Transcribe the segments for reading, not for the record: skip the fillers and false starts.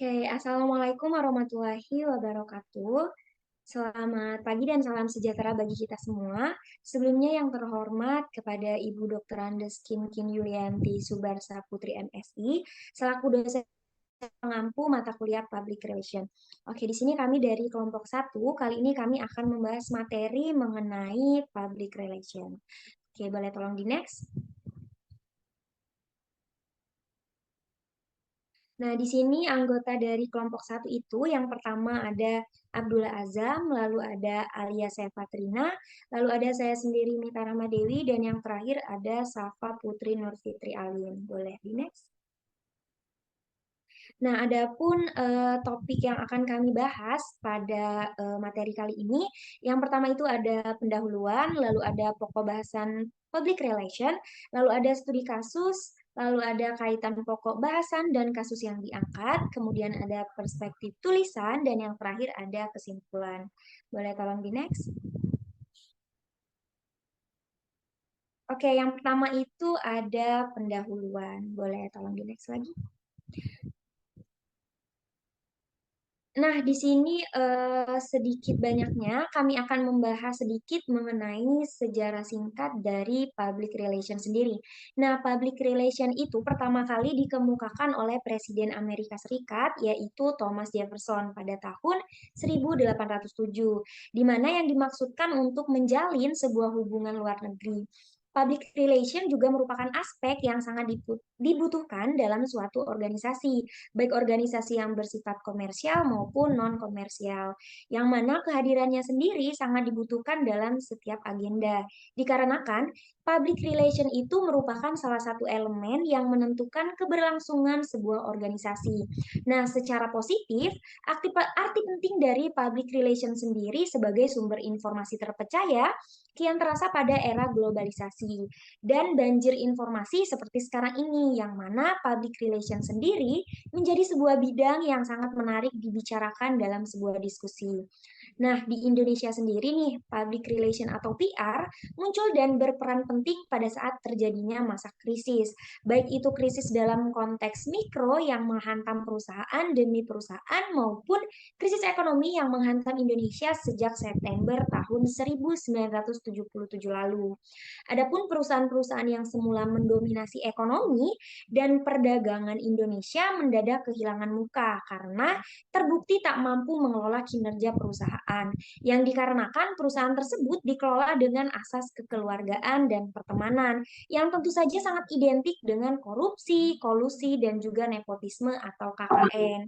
Oke, Assalamualaikum warahmatullahi wabarakatuh. Selamat pagi dan salam sejahtera bagi kita semua. Sebelumnya yang terhormat kepada Ibu Dr. Andes Kim Yulianti Subarsa Putri MSI, selaku dosen pengampu mata kuliah Public Relation. Oke, di sini kami dari kelompok 1. Kali ini kami akan membahas materi mengenai Public Relation. Oke, boleh tolong di next. Nah, di sini anggota dari kelompok 1 itu yang pertama ada Abdullah Azam, lalu ada Alia Sefatrina, lalu ada saya sendiri Mita Rahmadewi, dan yang terakhir ada Safa Putri Nurfitri Alim. Boleh di next. Nah, adapun topik yang akan kami bahas pada materi kali ini, yang pertama itu ada pendahuluan, lalu ada pokok bahasan public relation, lalu ada studi kasus, lalu ada kaitan pokok bahasan dan kasus yang diangkat, kemudian ada perspektif tulisan, dan yang terakhir ada kesimpulan. Boleh tolong di next? Oke, yang pertama itu ada pendahuluan. Boleh tolong di next lagi? Nah, di sini sedikit banyaknya kami akan membahas sedikit mengenai sejarah singkat dari public relation sendiri. Nah, public relation itu pertama kali dikemukakan oleh Presiden Amerika Serikat, yaitu Thomas Jefferson pada tahun 1807, di mana yang dimaksudkan untuk menjalin sebuah hubungan luar negeri. Public relation juga merupakan aspek yang sangat dibutuhkan dalam suatu organisasi, baik organisasi yang bersifat komersial maupun non-komersial, yang mana kehadirannya sendiri sangat dibutuhkan dalam setiap agenda. Dikarenakan public relation itu merupakan salah satu elemen yang menentukan keberlangsungan sebuah organisasi. Nah, secara positif, arti penting dari public relation sendiri sebagai sumber informasi terpercaya kian terasa pada era globalisasi dan banjir informasi seperti sekarang ini, yang mana public relation sendiri menjadi sebuah bidang yang sangat menarik dibicarakan dalam sebuah diskusi. Nah, di Indonesia sendiri nih, public relation atau PR muncul dan berperan penting pada saat terjadinya masa krisis. Baik itu krisis dalam konteks mikro yang menghantam perusahaan demi perusahaan maupun krisis ekonomi yang menghantam Indonesia sejak September tahun 1977 lalu. Adapun perusahaan-perusahaan yang semula mendominasi ekonomi dan perdagangan Indonesia mendadak kehilangan muka karena terbukti tak mampu mengelola kinerja perusahaan, yang dikarenakan perusahaan tersebut dikelola dengan asas kekeluargaan dan pertemanan, yang tentu saja sangat identik dengan korupsi, kolusi, dan juga nepotisme atau KKN.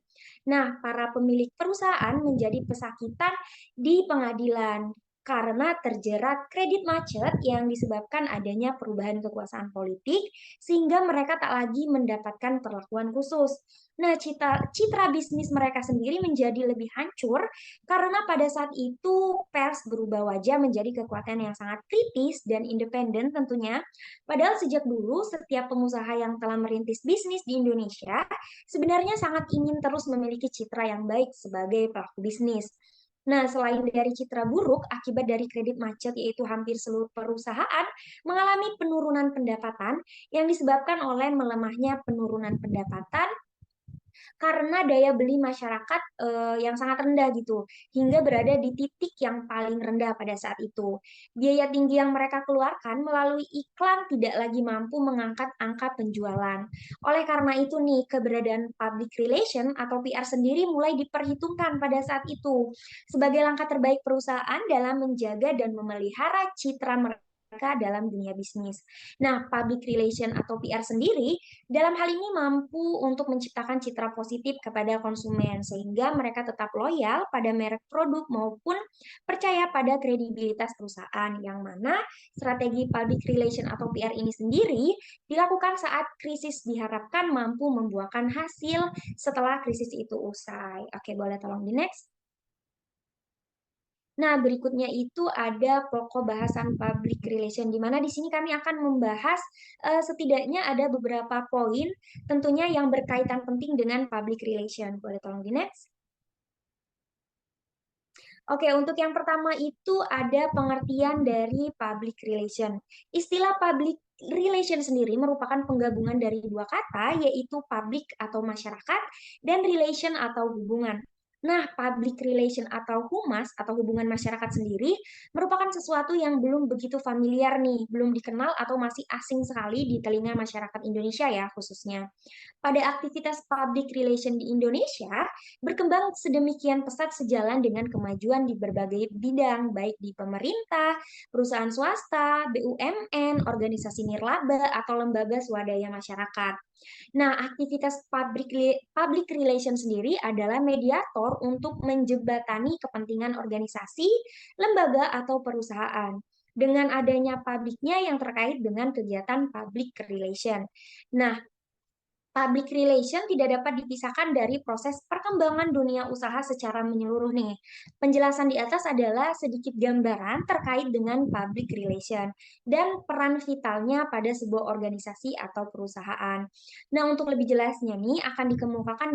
Nah, para pemilik perusahaan menjadi pesakitan di pengadilan karena terjerat kredit macet yang disebabkan adanya perubahan kekuasaan politik sehingga mereka tak lagi mendapatkan perlakuan khusus. Nah, citra bisnis mereka sendiri menjadi lebih hancur karena pada saat itu pers berubah wajah menjadi kekuatan yang sangat kritis dan independen tentunya. Padahal sejak dulu setiap pengusaha yang telah merintis bisnis di Indonesia sebenarnya sangat ingin terus memiliki citra yang baik sebagai pelaku bisnis. Nah, selain dari citra buruk akibat dari kredit macet, yaitu hampir seluruh perusahaan mengalami penurunan pendapatan yang disebabkan oleh melemahnya penurunan pendapatan karena daya beli masyarakat yang sangat rendah gitu, hingga berada di titik yang paling rendah pada saat itu. Biaya tinggi yang mereka keluarkan melalui iklan tidak lagi mampu mengangkat angka penjualan. Oleh karena itu nih, keberadaan public relation atau PR sendiri mulai diperhitungkan pada saat itu sebagai langkah terbaik perusahaan dalam menjaga dan memelihara citra mereka dalam dunia bisnis. Nah, public relation atau PR sendiri dalam hal ini mampu untuk menciptakan citra positif kepada konsumen sehingga mereka tetap loyal pada merek produk maupun percaya pada kredibilitas perusahaan, yang mana strategi public relation atau PR ini sendiri dilakukan saat krisis diharapkan mampu membuahkan hasil setelah krisis itu usai. Oke, boleh tolong di next. Nah, berikutnya itu ada pokok bahasan public relation, di mana di sini kami akan membahas setidaknya ada beberapa poin tentunya yang berkaitan penting dengan public relation. Boleh tolong di next? Oke, untuk yang pertama itu ada pengertian dari public relation. Istilah public relation sendiri merupakan penggabungan dari dua kata, yaitu public atau masyarakat dan relation atau hubungan. Nah, public relation atau humas atau hubungan masyarakat sendiri merupakan sesuatu yang belum begitu familiar nih, belum dikenal atau masih asing sekali di telinga masyarakat Indonesia ya khususnya. Pada aktivitas public relation di Indonesia berkembang sedemikian pesat sejalan dengan kemajuan di berbagai bidang, baik di pemerintah, perusahaan swasta, BUMN, organisasi nirlaba, atau lembaga swadaya masyarakat. Nah, aktivitas public relation sendiri adalah mediator untuk menjembatani kepentingan organisasi, lembaga, atau perusahaan dengan adanya publiknya yang terkait dengan kegiatan public relation. Nah, public relation tidak dapat dipisahkan dari proses perkembangan dunia usaha secara menyeluruh nih. Penjelasan di atas adalah sedikit gambaran terkait dengan public relation dan peran vitalnya pada sebuah organisasi atau perusahaan. Nah, untuk lebih jelasnya nih akan dikemukakan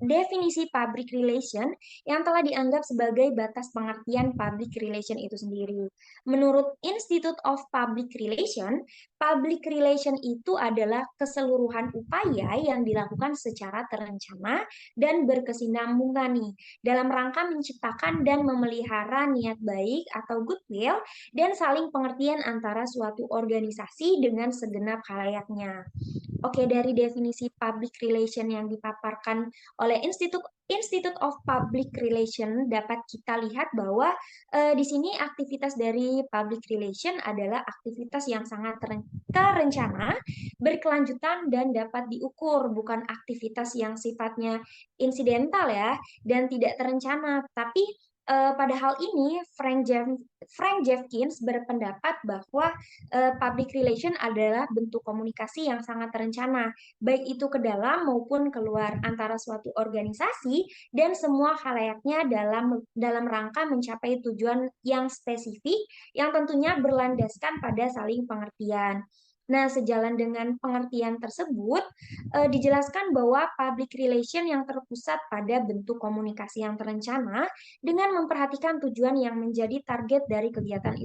definisi public relation yang telah dianggap sebagai batas pengertian public relation itu sendiri. Menurut Institute of Public Relation, public relation itu adalah keseluruhan upaya yang dilakukan secara terencana dan berkesinambungan nih dalam rangka menciptakan dan memelihara niat baik atau goodwill dan saling pengertian antara suatu organisasi dengan segenap halayaknya. Oke, dari definisi public relation yang dipaparkan oleh Institute of Public Relation dapat kita lihat bahwa di sini aktivitas dari public relation adalah aktivitas yang sangat terencana, berkelanjutan dan dapat diukur, bukan aktivitas yang sifatnya insidental ya dan tidak terencana. Tapi pada hal ini Frank Jeffkins berpendapat bahwa public relation adalah bentuk komunikasi yang sangat terencana, baik itu ke dalam maupun keluar antara suatu organisasi dan semua halayaknya dalam rangka mencapai tujuan yang spesifik yang tentunya berlandaskan pada saling pengertian. Nah, sejalan dengan pengertian tersebut, dijelaskan bahwa public relation yang terpusat pada bentuk komunikasi yang terencana dengan memperhatikan tujuan yang menjadi target dari kegiatan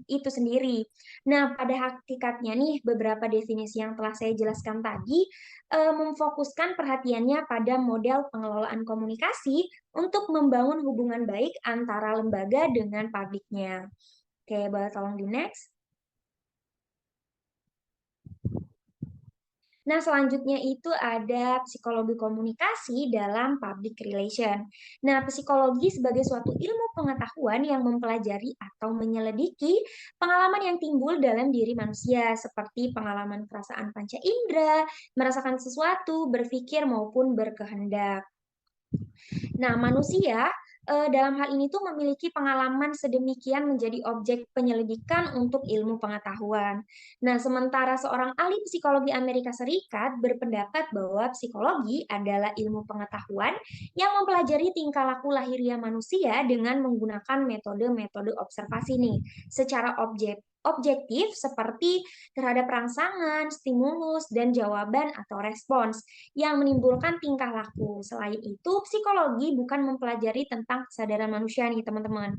itu sendiri. Nah, pada hakikatnya nih, beberapa definisi yang telah saya jelaskan tadi memfokuskan perhatiannya pada model pengelolaan komunikasi untuk membangun hubungan baik antara lembaga dengan publiknya. Oke, boleh tolong di next. Nah, selanjutnya itu ada psikologi komunikasi dalam public relation. Nah, psikologi sebagai suatu ilmu pengetahuan yang mempelajari atau menyelidiki pengalaman yang timbul dalam diri manusia, seperti pengalaman perasaan panca indera, merasakan sesuatu, berpikir maupun berkehendak. Nah, manusia dalam hal ini tuh memiliki pengalaman sedemikian menjadi objek penyelidikan untuk ilmu pengetahuan. Nah, sementara seorang ahli psikologi Amerika Serikat berpendapat bahwa psikologi adalah ilmu pengetahuan yang mempelajari tingkah laku lahiriah manusia dengan menggunakan metode-metode observasi nih, secara objektif seperti terhadap rangsangan, stimulus, dan jawaban atau respons yang menimbulkan tingkah laku. Selain itu, psikologi bukan mempelajari tentang kesadaran manusia nih, teman-teman.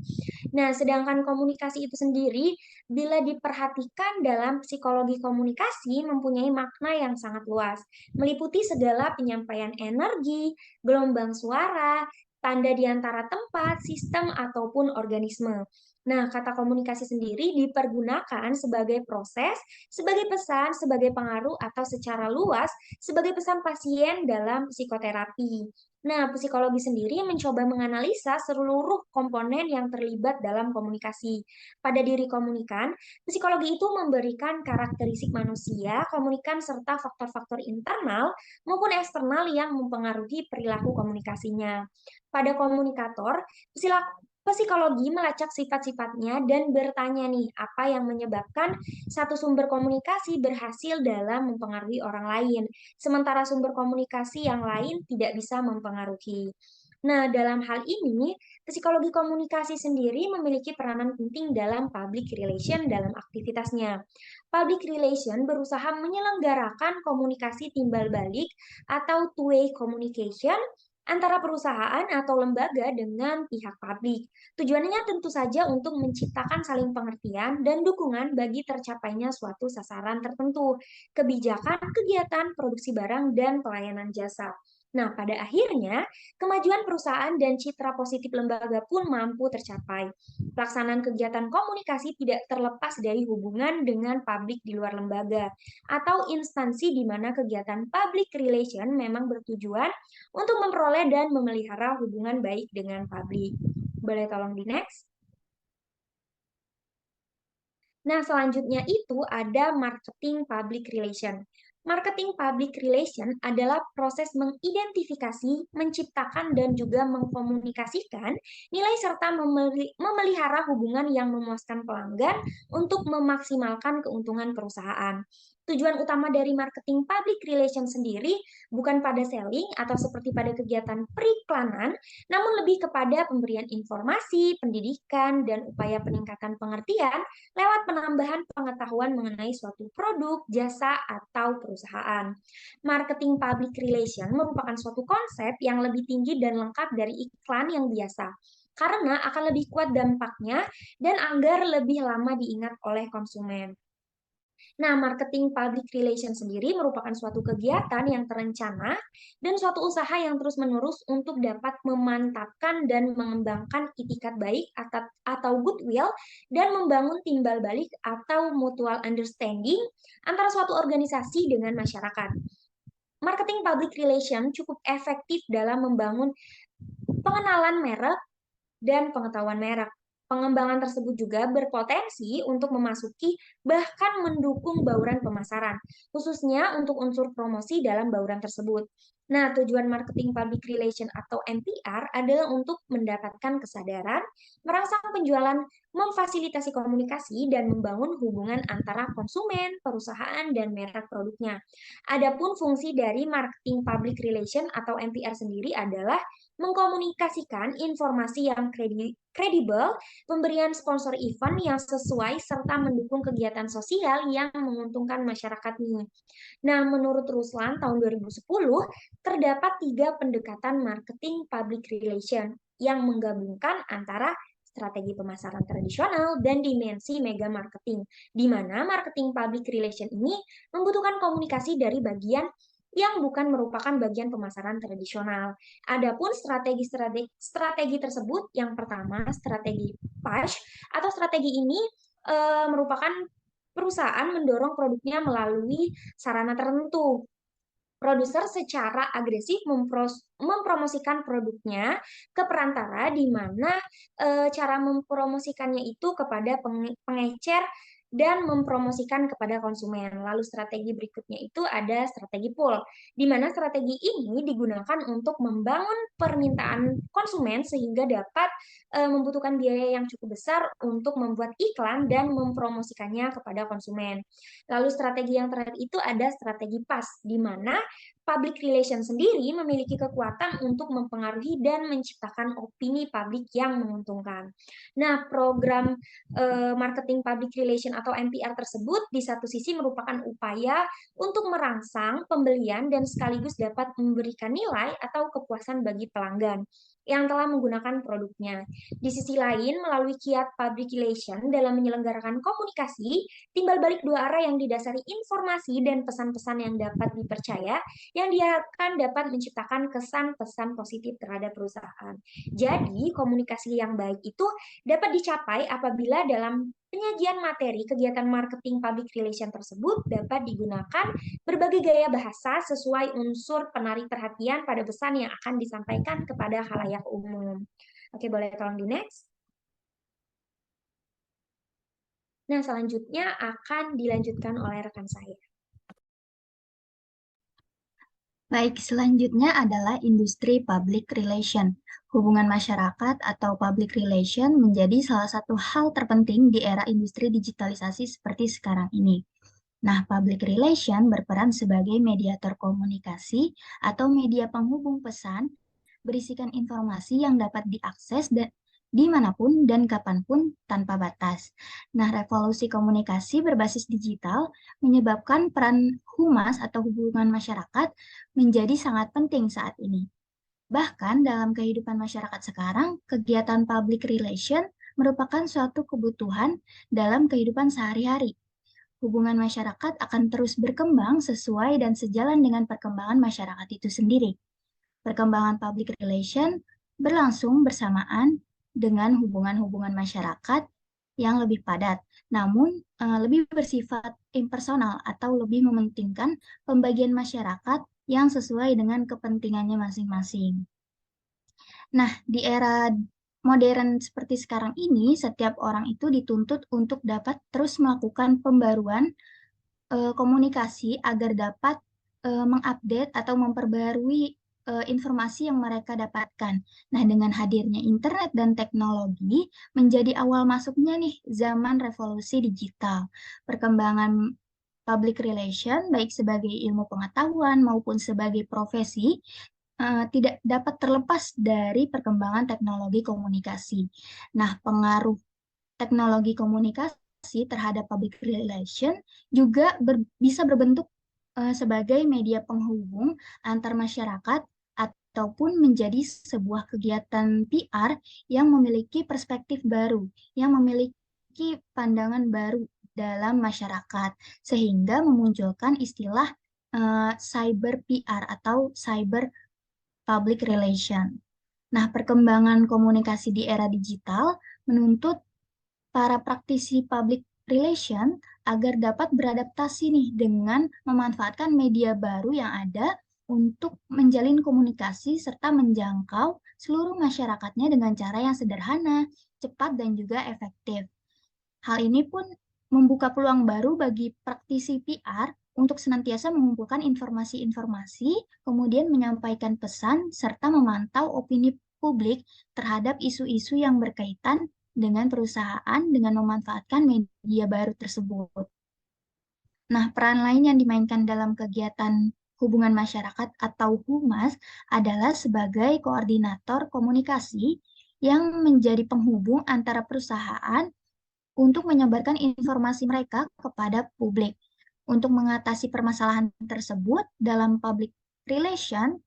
Nah, sedangkan komunikasi itu sendiri, bila diperhatikan dalam psikologi komunikasi, mempunyai makna yang sangat luas, meliputi segala penyampaian energi, gelombang suara, tanda di antara tempat, sistem, ataupun organisme. Nah, kata komunikasi sendiri dipergunakan sebagai proses, sebagai pesan, sebagai pengaruh, atau secara luas sebagai pesan pasien dalam psikoterapi. Nah, psikologi sendiri mencoba menganalisa seluruh komponen yang terlibat dalam komunikasi. Pada diri komunikan, psikologi itu memberikan karakteristik manusia, komunikan, serta faktor-faktor internal maupun eksternal yang mempengaruhi perilaku komunikasinya. Pada komunikator, psikologi melacak sifat-sifatnya dan bertanya nih, apa yang menyebabkan satu sumber komunikasi berhasil dalam mempengaruhi orang lain, sementara sumber komunikasi yang lain tidak bisa mempengaruhi. Nah, dalam hal ini, psikologi komunikasi sendiri memiliki peranan penting dalam public relation dalam aktivitasnya. Public relation berusaha menyelenggarakan komunikasi timbal balik atau two-way communication antara perusahaan atau lembaga dengan pihak publik. Tujuannya tentu saja untuk menciptakan saling pengertian dan dukungan bagi tercapainya suatu sasaran tertentu, kebijakan, kegiatan, produksi barang, dan pelayanan jasa. Nah, pada akhirnya, kemajuan perusahaan dan citra positif lembaga pun mampu tercapai. Pelaksanaan kegiatan komunikasi tidak terlepas dari hubungan dengan publik di luar lembaga, atau instansi di mana kegiatan public relation memang bertujuan untuk memperoleh dan memelihara hubungan baik dengan publik. Boleh tolong di next? Nah, selanjutnya itu ada marketing public relation. Marketing public relation adalah proses mengidentifikasi, menciptakan, dan juga mengkomunikasikan nilai serta memelihara hubungan yang memuaskan pelanggan untuk memaksimalkan keuntungan perusahaan. Tujuan utama dari marketing public relation sendiri bukan pada selling atau seperti pada kegiatan periklanan, namun lebih kepada pemberian informasi, pendidikan, dan upaya peningkatan pengertian lewat penambahan pengetahuan mengenai suatu produk, jasa, atau perusahaan. Marketing public relation merupakan suatu konsep yang lebih tinggi dan lengkap dari iklan yang biasa, karena akan lebih kuat dampaknya dan agar lebih lama diingat oleh konsumen. Nah, marketing public relation sendiri merupakan suatu kegiatan yang terencana dan suatu usaha yang terus-menerus untuk dapat memantapkan dan mengembangkan itikat baik atau goodwill dan membangun timbal balik atau mutual understanding antara suatu organisasi dengan masyarakat. Marketing public relation cukup efektif dalam membangun pengenalan merek dan pengetahuan merek. Pengembangan tersebut juga berpotensi untuk memasuki bahkan mendukung bauran pemasaran, khususnya untuk unsur promosi dalam bauran tersebut. Nah, tujuan marketing public relation atau MPR adalah untuk mendapatkan kesadaran, merangsang penjualan, memfasilitasi komunikasi, dan membangun hubungan antara konsumen, perusahaan, dan merek produknya. Adapun fungsi dari marketing public relation atau MPR sendiri adalah mengkomunikasikan informasi yang kredibel, pemberian sponsor event yang sesuai, serta mendukung kegiatan sosial yang menguntungkan masyarakat nih. Nah, menurut Ruslan tahun 2010, terdapat 3 pendekatan marketing public relation yang menggabungkan antara strategi pemasaran tradisional dan dimensi mega marketing, di mana marketing public relation ini membutuhkan komunikasi dari bagian yang bukan merupakan bagian pemasaran tradisional. Adapun strategi tersebut, yang pertama strategi push atau strategi ini merupakan perusahaan mendorong produknya melalui sarana tertentu. Produser secara agresif mempromosikan produknya ke perantara, di mana cara mempromosikannya itu kepada pengecer dan mempromosikan kepada konsumen. Lalu strategi berikutnya itu ada strategi pull, di mana strategi ini digunakan untuk membangun permintaan konsumen sehingga dapat membutuhkan biaya yang cukup besar untuk membuat iklan dan mempromosikannya kepada konsumen. Lalu strategi yang terakhir itu ada strategi pas, di mana public relation sendiri memiliki kekuatan untuk mempengaruhi dan menciptakan opini publik yang menguntungkan. Nah, program marketing public relation atau MPR tersebut di satu sisi merupakan upaya untuk merangsang pembelian dan sekaligus dapat memberikan nilai atau kepuasan bagi pelanggan yang telah menggunakan produknya. Di sisi lain, melalui kiat public relation dalam menyelenggarakan komunikasi, timbal balik dua arah yang didasari informasi dan pesan-pesan yang dapat dipercaya, yang diharapkan dapat menciptakan kesan pesan positif terhadap perusahaan. Jadi, komunikasi yang baik itu dapat dicapai apabila dalam penyajian materi kegiatan marketing public relation tersebut dapat digunakan berbagai gaya bahasa sesuai unsur penarik perhatian pada pesan yang akan disampaikan kepada khalayak umum. Oke, boleh tolong di next. Nah, selanjutnya akan dilanjutkan oleh rekan saya. Baik, selanjutnya adalah industri public relation. Hubungan masyarakat atau public relation menjadi salah satu hal terpenting di era industri digitalisasi seperti sekarang ini. Nah, public relation berperan sebagai mediator komunikasi atau media penghubung pesan berisikan informasi yang dapat diakses dan dimanapun dan kapanpun tanpa batas. Nah, revolusi komunikasi berbasis digital menyebabkan peran humas atau hubungan masyarakat menjadi sangat penting saat ini. Bahkan dalam kehidupan masyarakat sekarang, kegiatan public relation merupakan suatu kebutuhan dalam kehidupan sehari-hari. Hubungan masyarakat akan terus berkembang sesuai dan sejalan dengan perkembangan masyarakat itu sendiri. Perkembangan public relation berlangsung bersamaan dengan hubungan-hubungan masyarakat yang lebih padat, namun lebih bersifat impersonal atau lebih mementingkan pembagian masyarakat yang sesuai dengan kepentingannya masing-masing. Nah, di era modern seperti sekarang ini, setiap orang itu dituntut untuk dapat terus melakukan pembaruan komunikasi agar dapat mengupdate atau memperbarui informasi yang mereka dapatkan. Nah, dengan hadirnya internet dan teknologi menjadi awal masuknya nih zaman revolusi digital. Perkembangan public relation baik sebagai ilmu pengetahuan maupun sebagai profesi tidak dapat terlepas dari perkembangan teknologi komunikasi. Nah, pengaruh teknologi komunikasi terhadap public relation juga bisa berbentuk sebagai media penghubung antar masyarakat ataupun menjadi sebuah kegiatan PR yang memiliki perspektif baru, yang memiliki pandangan baru dalam masyarakat, sehingga memunculkan istilah cyber PR atau cyber public relation. Nah, perkembangan komunikasi di era digital menuntut para praktisi public relation agar dapat beradaptasi nih dengan memanfaatkan media baru yang ada untuk menjalin komunikasi serta menjangkau seluruh masyarakatnya dengan cara yang sederhana, cepat, dan juga efektif. Hal ini pun membuka peluang baru bagi praktisi PR untuk senantiasa mengumpulkan informasi-informasi, kemudian menyampaikan pesan, serta memantau opini publik terhadap isu-isu yang berkaitan dengan perusahaan dengan memanfaatkan media baru tersebut. Nah, peran lain yang dimainkan dalam kegiatan hubungan masyarakat atau humas adalah sebagai koordinator komunikasi yang menjadi penghubung antara perusahaan untuk menyebarkan informasi mereka kepada publik. Untuk mengatasi permasalahan tersebut dalam public relation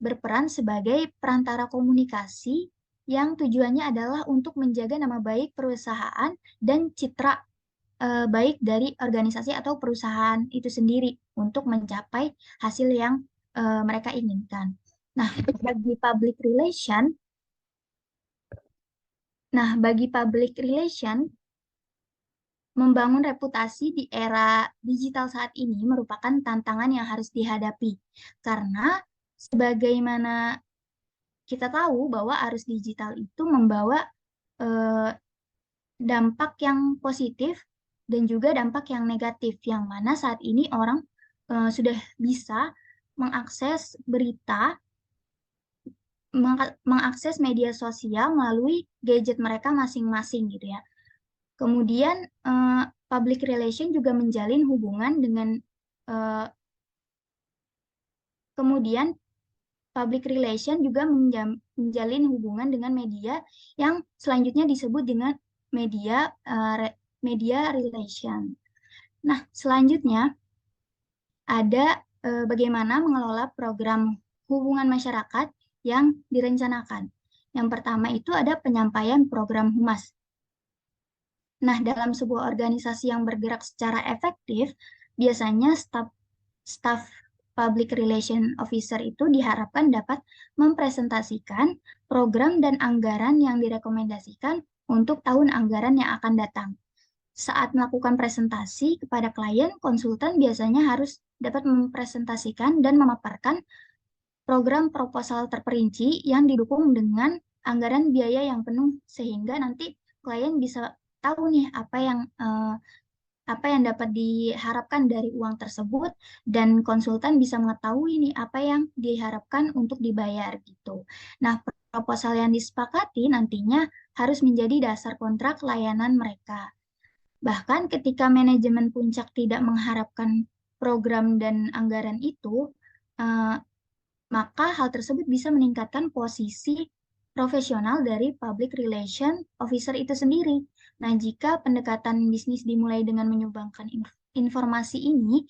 berperan sebagai perantara komunikasi yang tujuannya adalah untuk menjaga nama baik perusahaan dan citra baik dari organisasi atau perusahaan itu sendiri untuk mencapai hasil yang mereka inginkan. Nah, bagi public relation, bagi public relation membangun reputasi di era digital saat ini merupakan tantangan yang harus dihadapi karena sebagaimana kita tahu bahwa arus digital itu membawa eh, dampak yang positif dan juga dampak yang negatif, yang mana saat ini orang sudah bisa mengakses berita, mengakses media sosial melalui gadget mereka masing-masing gitu ya. Kemudian public relation juga menjalin hubungan dengan eh, kemudian public relation juga menjalin hubungan dengan media yang selanjutnya disebut dengan media media relation. Nah, selanjutnya ada bagaimana mengelola program hubungan masyarakat yang direncanakan. Yang pertama itu ada penyampaian program humas. Nah, dalam sebuah organisasi yang bergerak secara efektif, biasanya staf public relation officer itu diharapkan dapat mempresentasikan program dan anggaran yang direkomendasikan untuk tahun anggaran yang akan datang. Saat melakukan presentasi kepada klien, konsultan biasanya harus dapat mempresentasikan dan memaparkan program proposal terperinci yang didukung dengan anggaran biaya yang penuh sehingga nanti klien bisa tahu nih apa yang dapat diharapkan dari uang tersebut dan konsultan bisa mengetahui nih apa yang diharapkan untuk dibayar gitu. Nah, proposal yang disepakati nantinya harus menjadi dasar kontrak layanan mereka. Bahkan ketika manajemen puncak tidak mengharapkan program dan anggaran itu, eh, maka hal tersebut bisa meningkatkan posisi profesional dari public relation officer itu sendiri. Nah, jika pendekatan bisnis dimulai dengan menyumbangkan informasi ini,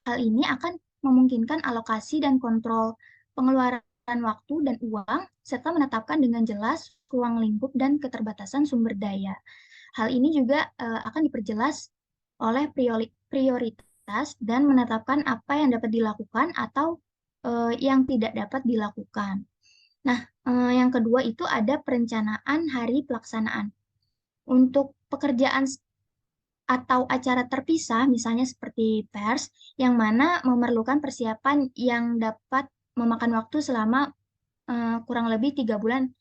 hal ini akan memungkinkan alokasi dan kontrol pengeluaran waktu dan uang, serta menetapkan dengan jelas ruang lingkup dan keterbatasan sumber daya. Hal ini juga akan diperjelas oleh prioritas dan menetapkan apa yang dapat dilakukan atau yang tidak dapat dilakukan. Nah, yang kedua itu ada perencanaan hari pelaksanaan. Untuk pekerjaan atau acara terpisah, misalnya seperti pers, yang mana memerlukan persiapan yang dapat memakan waktu selama kurang lebih 3 bulan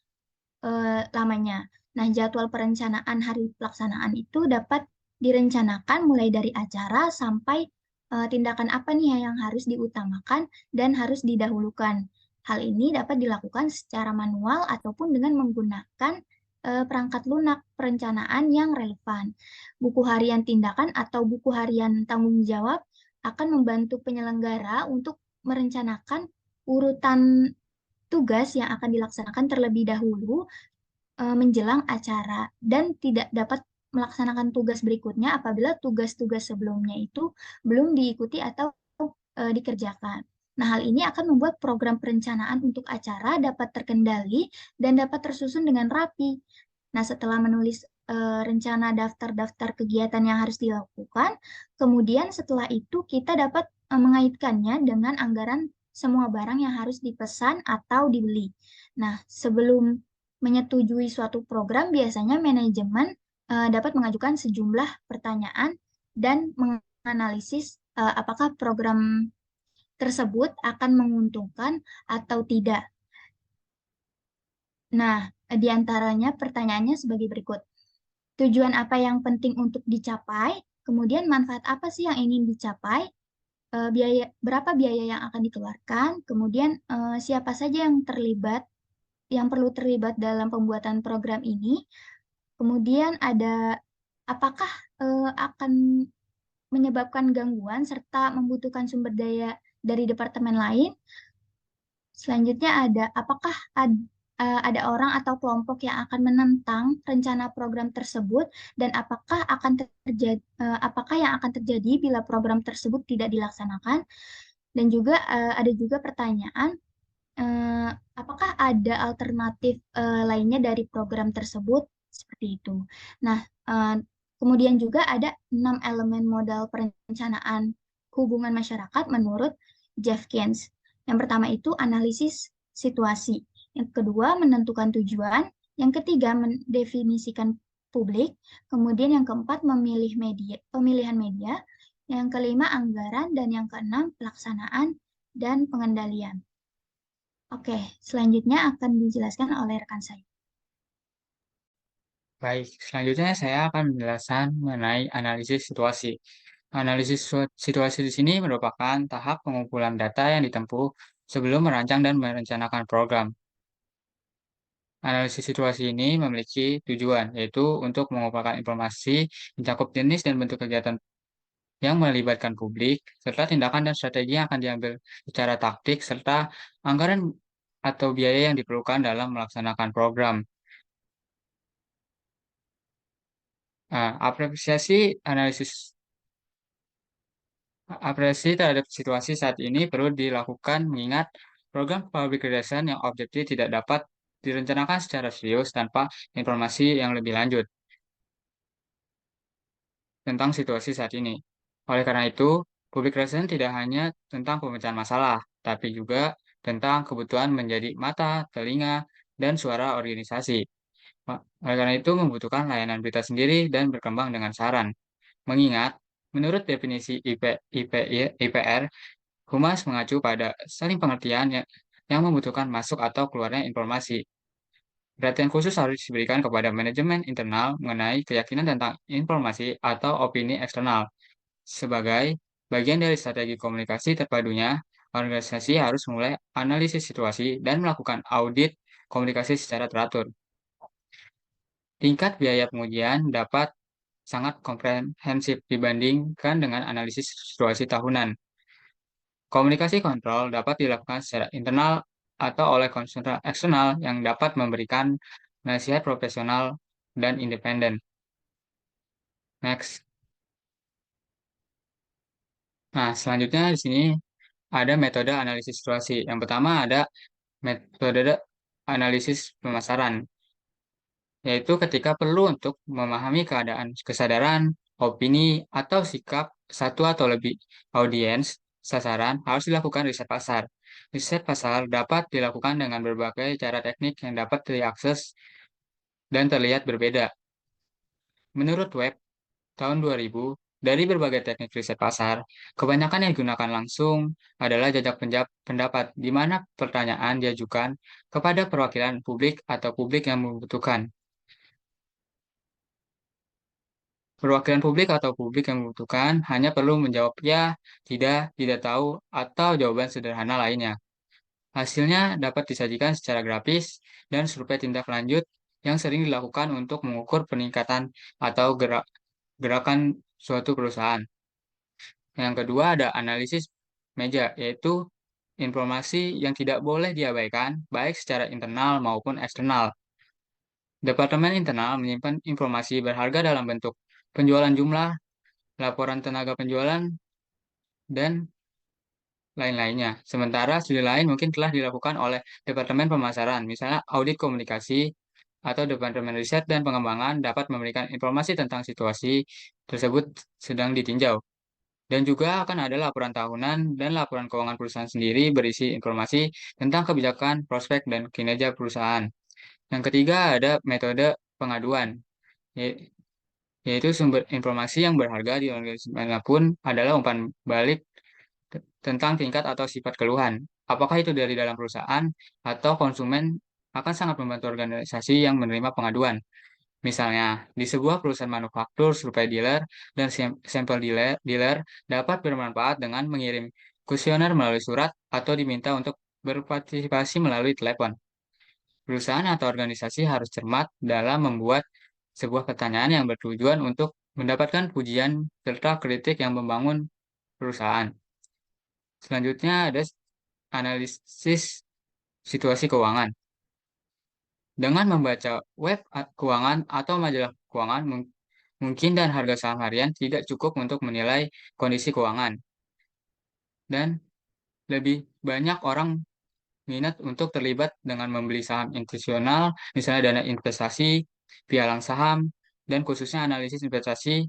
lamanya. Nah, jadwal perencanaan hari pelaksanaan itu dapat direncanakan mulai dari acara sampai tindakan apa nih yang harus diutamakan dan harus didahulukan. Hal ini dapat dilakukan secara manual ataupun dengan menggunakan perangkat lunak perencanaan yang relevan. Buku harian tindakan atau buku harian tanggung jawab akan membantu penyelenggara untuk merencanakan urutan tugas yang akan dilaksanakan terlebih dahulu menjelang acara dan tidak dapat melaksanakan tugas berikutnya apabila tugas-tugas sebelumnya itu belum diikuti atau dikerjakan. Nah, hal ini akan membuat program perencanaan untuk acara dapat terkendali dan dapat tersusun dengan rapi. Nah, setelah menulis rencana daftar-daftar kegiatan yang harus dilakukan, kemudian setelah itu kita dapat mengaitkannya dengan anggaran semua barang yang harus dipesan atau dibeli. Nah, sebelum menyetujui suatu program, biasanya manajemen dapat mengajukan sejumlah pertanyaan dan menganalisis apakah program tersebut akan menguntungkan atau tidak. Nah, di antaranya pertanyaannya sebagai berikut. Tujuan apa yang penting untuk dicapai? Kemudian manfaat apa sih yang ingin dicapai? Berapa biaya yang akan dikeluarkan? Kemudian siapa saja yang terlibat, yang perlu terlibat dalam pembuatan program ini? Kemudian ada apakah akan menyebabkan gangguan serta membutuhkan sumber daya dari departemen lain? Selanjutnya ada apakah ada orang atau kelompok yang akan menentang rencana program tersebut dan apakah yang akan terjadi bila program tersebut tidak dilaksanakan? Dan juga ada juga pertanyaan eh, apakah ada alternatif lainnya dari program tersebut? Seperti itu. Nah, kemudian juga ada 6 elemen modal perencanaan hubungan masyarakat menurut Jeff Keynes. Yang pertama itu analisis situasi. Yang kedua, menentukan tujuan. Yang ketiga, mendefinisikan publik. Kemudian yang keempat, pemilihan media. Yang kelima, anggaran. Dan yang keenam, pelaksanaan dan pengendalian. Oke, selanjutnya akan dijelaskan oleh rekan saya. Baik, selanjutnya saya akan menjelaskan mengenai analisis situasi. Analisis situasi di sini merupakan tahap pengumpulan data yang ditempuh sebelum merancang dan merencanakan program. Analisis situasi ini memiliki tujuan, yaitu untuk mengumpulkan informasi mencakup jenis dan bentuk kegiatan yang melibatkan publik, serta tindakan dan strategi yang akan diambil secara taktik, serta anggaran atau biaya yang diperlukan dalam melaksanakan program. Nah, apresiasi terhadap situasi saat ini perlu dilakukan mengingat program public relation yang objektif tidak dapat direncanakan secara serius tanpa informasi yang lebih lanjut tentang situasi saat ini. Oleh karena itu, public relation tidak hanya tentang pemecahan masalah, tapi juga tentang kebutuhan menjadi mata, telinga, dan suara organisasi. Oleh karena itu, membutuhkan layanan berita sendiri dan berkembang dengan saran. Mengingat, menurut definisi IPR, Humas mengacu pada saling pengertian yang membutuhkan masuk atau keluarnya informasi. Perhatian khusus harus diberikan kepada manajemen internal mengenai keyakinan tentang informasi atau opini eksternal. Sebagai bagian dari strategi komunikasi terpadunya, organisasi harus mulai analisis situasi dan melakukan audit komunikasi secara teratur. Tingkat biaya pengujian dapat sangat komprehensif dibandingkan dengan analisis situasi tahunan. Komunikasi kontrol dapat dilakukan secara internal atau oleh konsultan eksternal yang dapat memberikan nasihat profesional dan independen. Next. Nah, selanjutnya di sini ada metode analisis situasi. Yang pertama ada metode analisis pemasaran, yaitu ketika perlu untuk memahami keadaan kesadaran, opini, atau sikap satu atau lebih audiens sasaran harus dilakukan riset pasar. Riset pasar dapat dilakukan dengan berbagai cara teknik yang dapat diakses dan terlihat berbeda. Menurut web tahun 2000, dari berbagai teknik riset pasar, kebanyakan yang digunakan langsung adalah jajak pendapat, di mana pertanyaan diajukan kepada perwakilan publik atau publik yang membutuhkan. Perwakilan publik atau publik yang membutuhkan hanya perlu menjawab ya, tidak tahu, atau jawaban sederhana lainnya. Hasilnya dapat disajikan secara grafis dan survei tindak lanjut yang sering dilakukan untuk mengukur peningkatan atau gerakan suatu perusahaan. Yang kedua ada analisis meja, yaitu informasi yang tidak boleh diabaikan, baik secara internal maupun eksternal. Departemen internal menyimpan informasi berharga dalam bentuk penjualan jumlah, laporan tenaga penjualan, dan lain-lainnya. Sementara studi lain mungkin telah dilakukan oleh Departemen Pemasaran, misalnya audit komunikasi atau Departemen Riset dan Pengembangan dapat memberikan informasi tentang situasi tersebut sedang ditinjau. Dan juga akan ada laporan tahunan dan laporan keuangan perusahaan sendiri berisi informasi tentang kebijakan, prospek, dan kinerja perusahaan. Yang ketiga ada metode pengaduan, yaitu sumber informasi yang berharga di organisasi manapun adalah umpan balik tentang tingkat atau sifat keluhan. Apakah itu dari dalam perusahaan atau konsumen akan sangat membantu organisasi yang menerima pengaduan. Misalnya, di sebuah perusahaan manufaktur, survei dealer dan sampel dealer dapat bermanfaat dengan mengirim kuesioner melalui surat atau diminta untuk berpartisipasi melalui telepon. Perusahaan atau organisasi harus cermat dalam membuat sebuah pertanyaan yang bertujuan untuk mendapatkan pujian serta kritik yang membangun perusahaan. Selanjutnya ada analisis situasi keuangan. Dengan membaca web keuangan atau majalah keuangan, mungkin dan harga saham harian tidak cukup untuk menilai kondisi keuangan. Dan lebih banyak orang minat untuk terlibat dengan membeli saham institusional, misalnya dana investasi, pialang saham, dan khususnya analisis investasi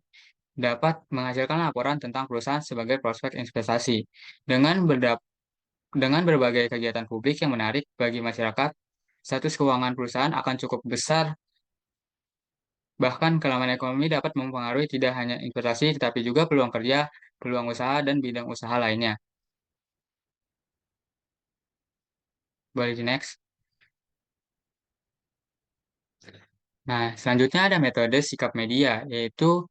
dapat menghasilkan laporan tentang perusahaan sebagai prospek investasi. Dengan berbagai kegiatan publik yang menarik bagi masyarakat, status keuangan perusahaan akan cukup besar. Bahkan kelemahan ekonomi dapat mempengaruhi tidak hanya investasi, tetapi juga peluang kerja, peluang usaha, dan bidang usaha lainnya. Boleh di next. Nah, selanjutnya ada metode sikap media, yaitu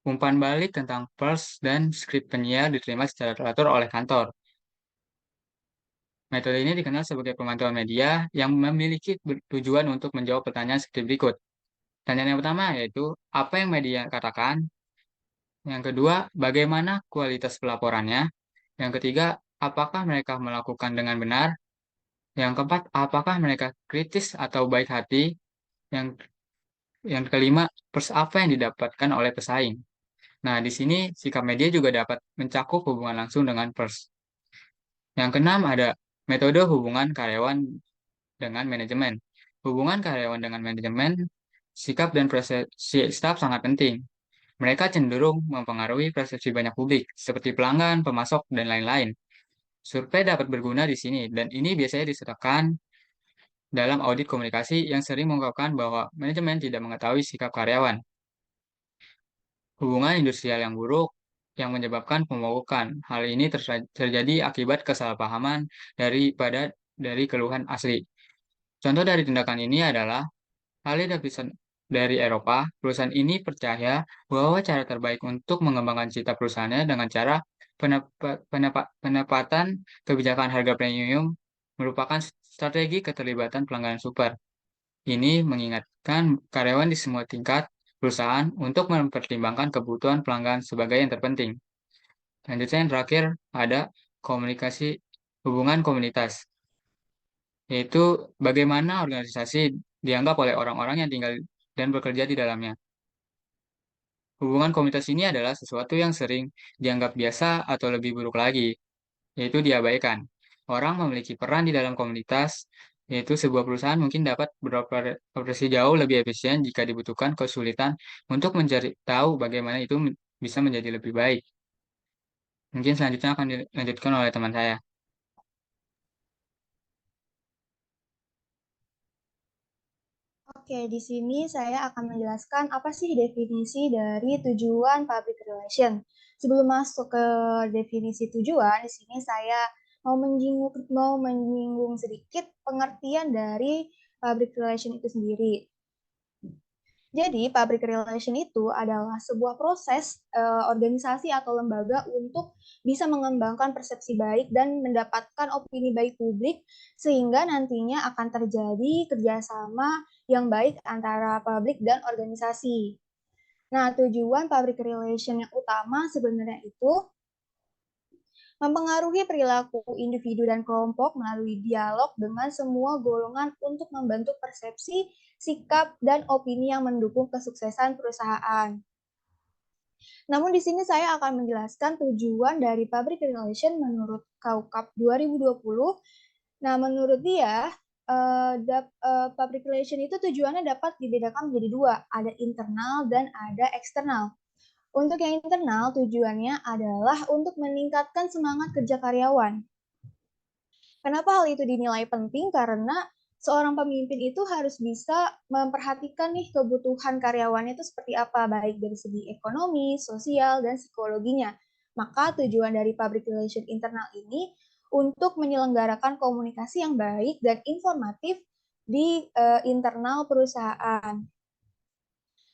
umpan balik tentang pers dan skrip penyiar diterima secara teratur oleh kantor. Metode ini dikenal sebagai pemantauan media yang memiliki tujuan untuk menjawab pertanyaan seperti berikut. Pertanyaan yang pertama yaitu, apa yang media katakan? Yang kedua, bagaimana kualitas pelaporannya? Yang ketiga, apakah mereka melakukan dengan benar? Yang keempat, apakah mereka kritis atau baik hati? Yang yang kelima, apa yang didapatkan oleh pesaing? Nah, di sini sikap media juga dapat mencakup hubungan langsung dengan pers. Yang keenam ada metode hubungan karyawan dengan manajemen. Hubungan karyawan dengan manajemen, sikap dan persepsi staf sangat penting. Mereka cenderung mempengaruhi persepsi banyak publik, seperti pelanggan, pemasok, dan lain-lain. Survei dapat berguna di sini, dan ini biasanya disertakan dalam audit komunikasi yang sering mengungkapkan bahwa manajemen tidak mengetahui sikap karyawan. Hubungan industrial yang buruk yang menyebabkan pemogokan. Hal ini terjadi akibat kesalahpahaman dari keluhan asli. Contoh dari tindakan ini adalah Harley Davidson dari Eropa. Perusahaan ini percaya bahwa cara terbaik untuk mengembangkan cita perusahaannya dengan cara penempatan kebijakan harga premium merupakan strategi keterlibatan pelanggan super. Ini mengingatkan karyawan di semua tingkat perusahaan untuk mempertimbangkan kebutuhan pelanggan sebagai yang terpenting. Selanjutnya yang terakhir ada komunikasi hubungan komunitas, yaitu bagaimana organisasi dianggap oleh orang-orang yang tinggal dan bekerja di dalamnya. Hubungan komunitas ini adalah sesuatu yang sering dianggap biasa atau lebih buruk lagi, yaitu diabaikan. orang memiliki peran di dalam komunitas, yaitu sebuah perusahaan mungkin dapat beroperasi jauh lebih efisien jika dibutuhkan kesulitan untuk mencari tahu bagaimana itu bisa menjadi lebih baik. Mungkin selanjutnya akan dilanjutkan oleh teman saya. Oke, di sini saya akan menjelaskan apa sih definisi dari tujuan public relation. Sebelum masuk ke definisi tujuan, di sini saya mau menyinggung sedikit pengertian dari public relation itu sendiri. Jadi, public relation itu adalah sebuah proses organisasi atau lembaga untuk bisa mengembangkan persepsi baik dan mendapatkan opini baik publik, sehingga nantinya akan terjadi kerjasama yang baik antara publik dan organisasi. Nah, tujuan public relation yang utama sebenarnya itu mempengaruhi perilaku individu dan kelompok melalui dialog dengan semua golongan untuk membentuk persepsi, sikap, dan opini yang mendukung kesuksesan perusahaan. Namun di sini saya akan menjelaskan tujuan dari public relation menurut KUKAP 2020. Nah, menurut dia, public relation itu tujuannya dapat dibedakan menjadi dua, ada internal dan ada eksternal. Untuk yang internal, tujuannya adalah untuk meningkatkan semangat kerja karyawan. Kenapa hal itu dinilai penting? Karena seorang pemimpin itu harus bisa memperhatikan nih kebutuhan karyawannya itu seperti apa, baik dari segi ekonomi, sosial, dan psikologinya. Maka tujuan dari public relation internal ini untuk menyelenggarakan komunikasi yang baik dan informatif di internal perusahaan.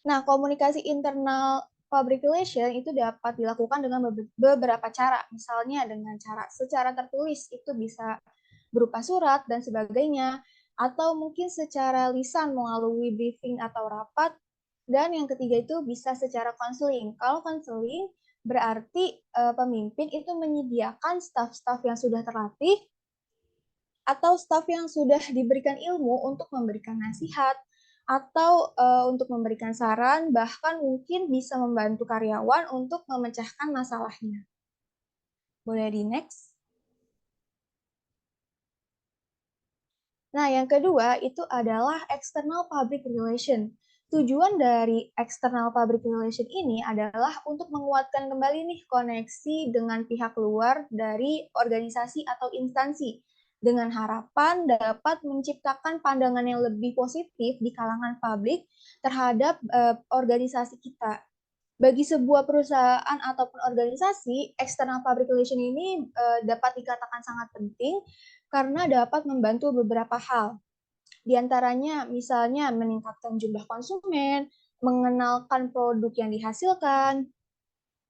Nah, komunikasi internal public relation itu dapat dilakukan dengan beberapa cara. Misalnya dengan cara secara tertulis, itu bisa berupa surat dan sebagainya, atau mungkin secara lisan melalui briefing atau rapat, dan yang ketiga itu bisa secara konseling. Kalau konseling berarti pemimpin itu menyediakan staf-staf yang sudah terlatih atau staf yang sudah diberikan ilmu untuk memberikan nasihat atau untuk memberikan saran, bahkan mungkin bisa membantu karyawan untuk memecahkan masalahnya. Boleh di next? Nah, yang kedua itu adalah external public relation. Tujuan dari external public relation ini adalah untuk menguatkan kembali nih koneksi dengan pihak luar dari organisasi atau instansi dengan harapan dapat menciptakan pandangan yang lebih positif di kalangan publik terhadap organisasi kita. Bagi sebuah perusahaan ataupun organisasi, external public relation ini dapat dikatakan sangat penting karena dapat membantu beberapa hal. Di antaranya misalnya meningkatkan jumlah konsumen, mengenalkan produk yang dihasilkan,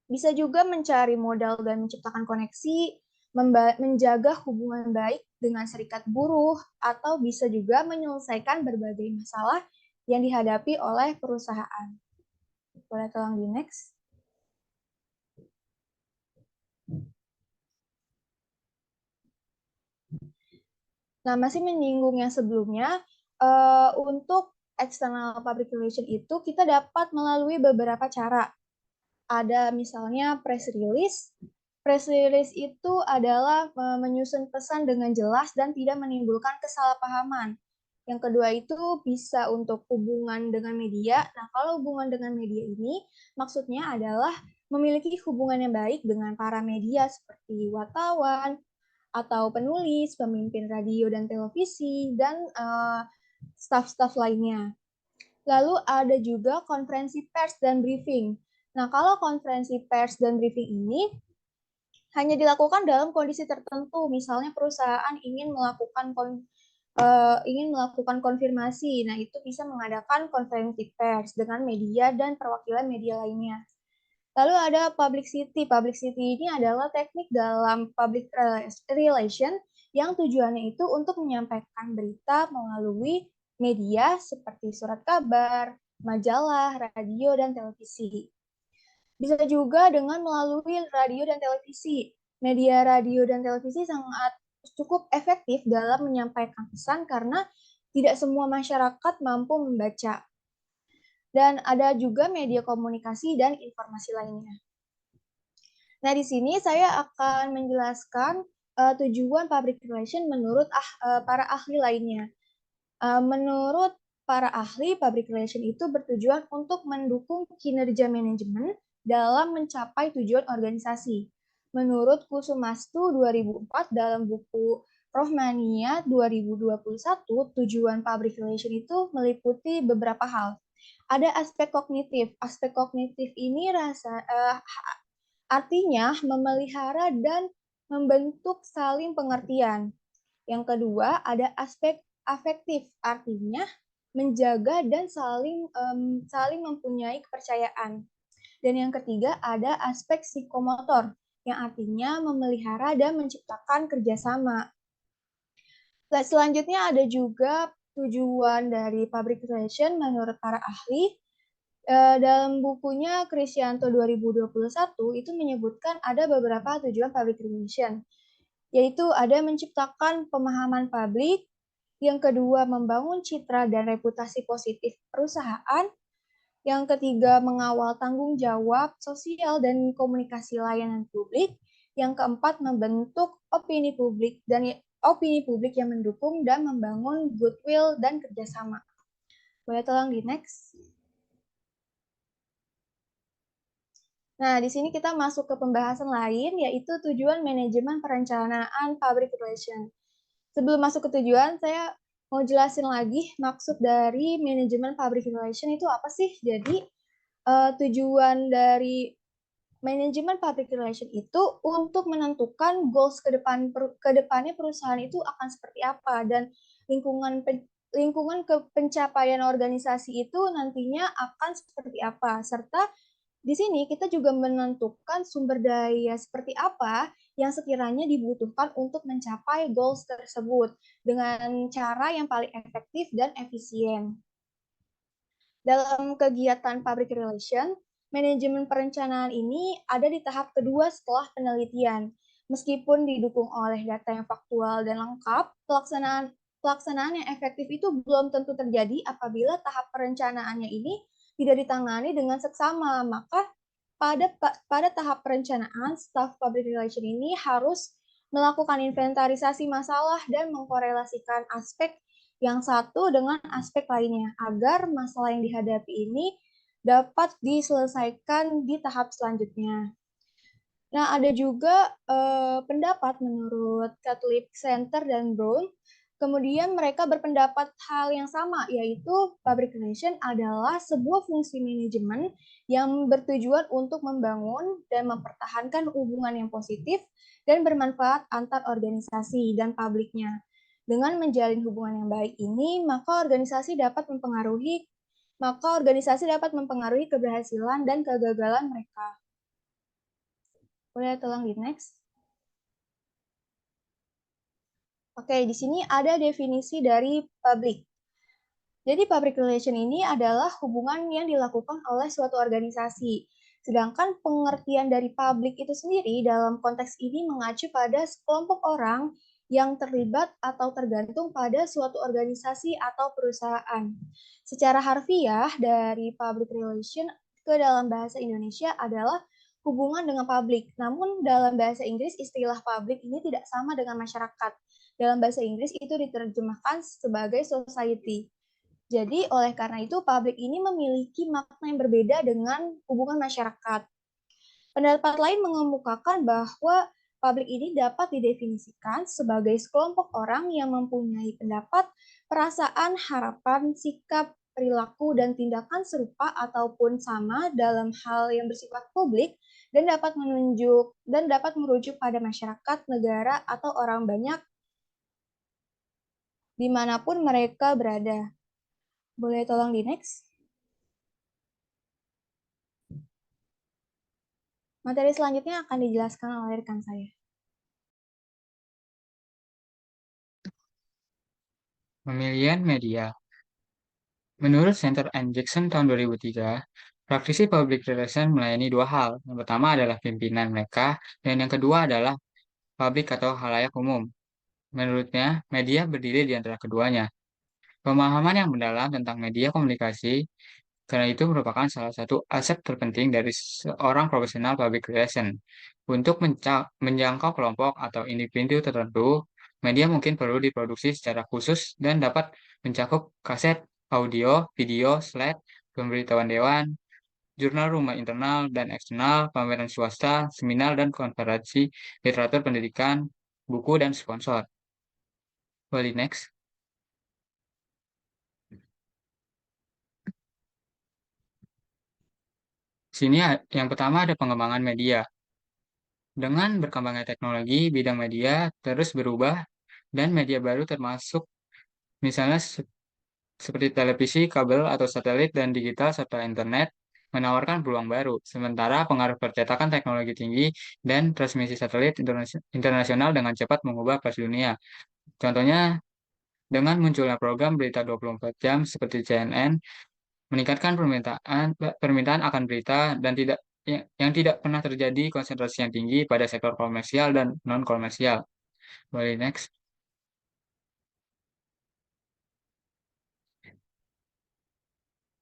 bisa juga mencari modal dan menciptakan koneksi, menjaga hubungan baik dengan serikat buruh, atau bisa juga menyelesaikan berbagai masalah yang dihadapi oleh perusahaan. Boleh tolong di next? Nah, masih menyinggung yang sebelumnya, untuk external public relation itu kita dapat melalui beberapa cara. Ada misalnya press release. Press release itu adalah menyusun pesan dengan jelas dan tidak menimbulkan kesalahpahaman. Yang kedua itu bisa untuk hubungan dengan media. Nah, kalau hubungan dengan media ini maksudnya adalah memiliki hubungan yang baik dengan para media seperti wartawan, atau penulis, pemimpin radio dan televisi, dan staff-staff lainnya. Lalu ada juga konferensi pers dan briefing. Nah, kalau konferensi pers dan briefing ini hanya dilakukan dalam kondisi tertentu, misalnya perusahaan ingin melakukan konfirmasi. Nah, itu bisa mengadakan konferensi pers dengan media dan perwakilan media lainnya. Lalu ada publicity. Publicity ini adalah teknik dalam public relation yang tujuannya itu untuk menyampaikan berita melalui media seperti surat kabar, majalah, radio, dan televisi. Bisa juga dengan melalui radio dan televisi. Media radio dan televisi sangat cukup efektif dalam menyampaikan pesan karena tidak semua masyarakat mampu membaca. Dan ada juga media komunikasi dan informasi lainnya. Nah, di sini saya akan menjelaskan tujuan public relation menurut para ahli lainnya. Menurut para ahli, public relation itu bertujuan untuk mendukung kinerja manajemen dalam mencapai tujuan organisasi. Menurut Kusumastu 2004 dalam buku Rohmania 2021, tujuan public relation itu meliputi beberapa hal. Ada aspek kognitif. Aspek kognitif ini artinya memelihara dan membentuk saling pengertian. Yang kedua, ada aspek afektif, artinya menjaga dan saling mempunyai kepercayaan. Dan yang ketiga, ada aspek psikomotor, yang artinya memelihara dan menciptakan kerjasama. Selanjutnya ada juga tujuan dari public relation menurut para ahli. Dalam bukunya Krisyanto 2021 itu menyebutkan ada beberapa tujuan public relation, yaitu ada menciptakan pemahaman publik, yang kedua membangun citra dan reputasi positif perusahaan, yang ketiga mengawal tanggung jawab sosial dan komunikasi layanan publik, yang keempat membentuk opini publik yang mendukung dan membangun goodwill dan kerjasama. Boleh tolong di next? Nah, di sini kita masuk ke pembahasan lain, yaitu tujuan manajemen perencanaan public relation. Sebelum masuk ke tujuan, saya mau jelasin lagi maksud dari manajemen public relation itu apa sih. Jadi, tujuan dari manajemen public relation itu untuk menentukan goals ke depannya perusahaan itu akan seperti apa, dan lingkungan pencapaian organisasi itu nantinya akan seperti apa, serta di sini kita juga menentukan sumber daya seperti apa yang sekiranya dibutuhkan untuk mencapai goals tersebut dengan cara yang paling efektif dan efisien. Dalam kegiatan public relation, manajemen perencanaan ini ada di tahap kedua setelah penelitian. Meskipun didukung oleh data yang faktual dan lengkap, pelaksanaan yang efektif itu belum tentu terjadi apabila tahap perencanaannya ini tidak ditangani dengan seksama. Maka pada tahap perencanaan, staf public relation ini harus melakukan inventarisasi masalah dan mengkorelasikan aspek yang satu dengan aspek lainnya agar masalah yang dihadapi ini dapat diselesaikan di tahap selanjutnya. Nah, ada juga pendapat menurut Catholic Center dan Brown. Kemudian mereka berpendapat hal yang sama, yaitu public relation adalah sebuah fungsi manajemen yang bertujuan untuk membangun dan mempertahankan hubungan yang positif dan bermanfaat antar organisasi dan publiknya. Dengan menjalin hubungan yang baik ini, maka organisasi dapat mempengaruhi keberhasilan dan kegagalan mereka. Boleh tolong di next? Oke, di sini ada definisi dari public. Jadi public relation ini adalah hubungan yang dilakukan oleh suatu organisasi. Sedangkan pengertian dari public itu sendiri dalam konteks ini mengacu pada sekelompok orang yang terlibat atau tergantung pada suatu organisasi atau perusahaan. Secara harfiah dari public relation ke dalam bahasa Indonesia adalah hubungan dengan publik. Namun dalam bahasa Inggris istilah publik ini tidak sama dengan masyarakat. Dalam bahasa Inggris itu diterjemahkan sebagai society. Jadi oleh karena itu publik ini memiliki makna yang berbeda dengan hubungan masyarakat. Pendapat lain mengemukakan bahwa publik ini dapat didefinisikan sebagai sekelompok orang yang mempunyai pendapat, perasaan, harapan, sikap, perilaku, dan tindakan serupa ataupun sama dalam hal yang bersifat publik dan dapat merujuk pada masyarakat, negara, atau orang banyak dimanapun mereka berada. Boleh tolong di next? Materi selanjutnya akan dijelaskan oleh rekan saya. Pemilihan media. Menurut Center and Jackson tahun 2003, praktisi public relation melayani dua hal. Yang pertama adalah pimpinan mereka, dan yang kedua adalah publik atau halayak umum. Menurutnya, media berdiri di antara keduanya. Pemahaman yang mendalam tentang media komunikasi karena itu merupakan salah satu aset terpenting dari seorang profesional public relation. Untuk menjangkau kelompok atau individu tertentu, media mungkin perlu diproduksi secara khusus dan dapat mencakup kaset, audio, video, slide, pemberitahuan dewan, jurnal rumah internal dan eksternal, pameran swasta, seminar dan konferensi, literatur pendidikan, buku, dan sponsor. Boleh next. Sini yang pertama ada pengembangan media. Dengan berkembangnya teknologi, bidang media terus berubah dan media baru termasuk misalnya seperti televisi, kabel atau satelit dan digital serta internet menawarkan peluang baru. Sementara pengaruh percetakan teknologi tinggi dan transmisi satelit internasional dengan cepat mengubah pers dunia. Contohnya, dengan munculnya program berita 24 jam seperti CNN, meningkatkan permintaan akan berita dan yang tidak pernah terjadi konsentrasi yang tinggi pada sektor komersial dan non komersial. Boleh next.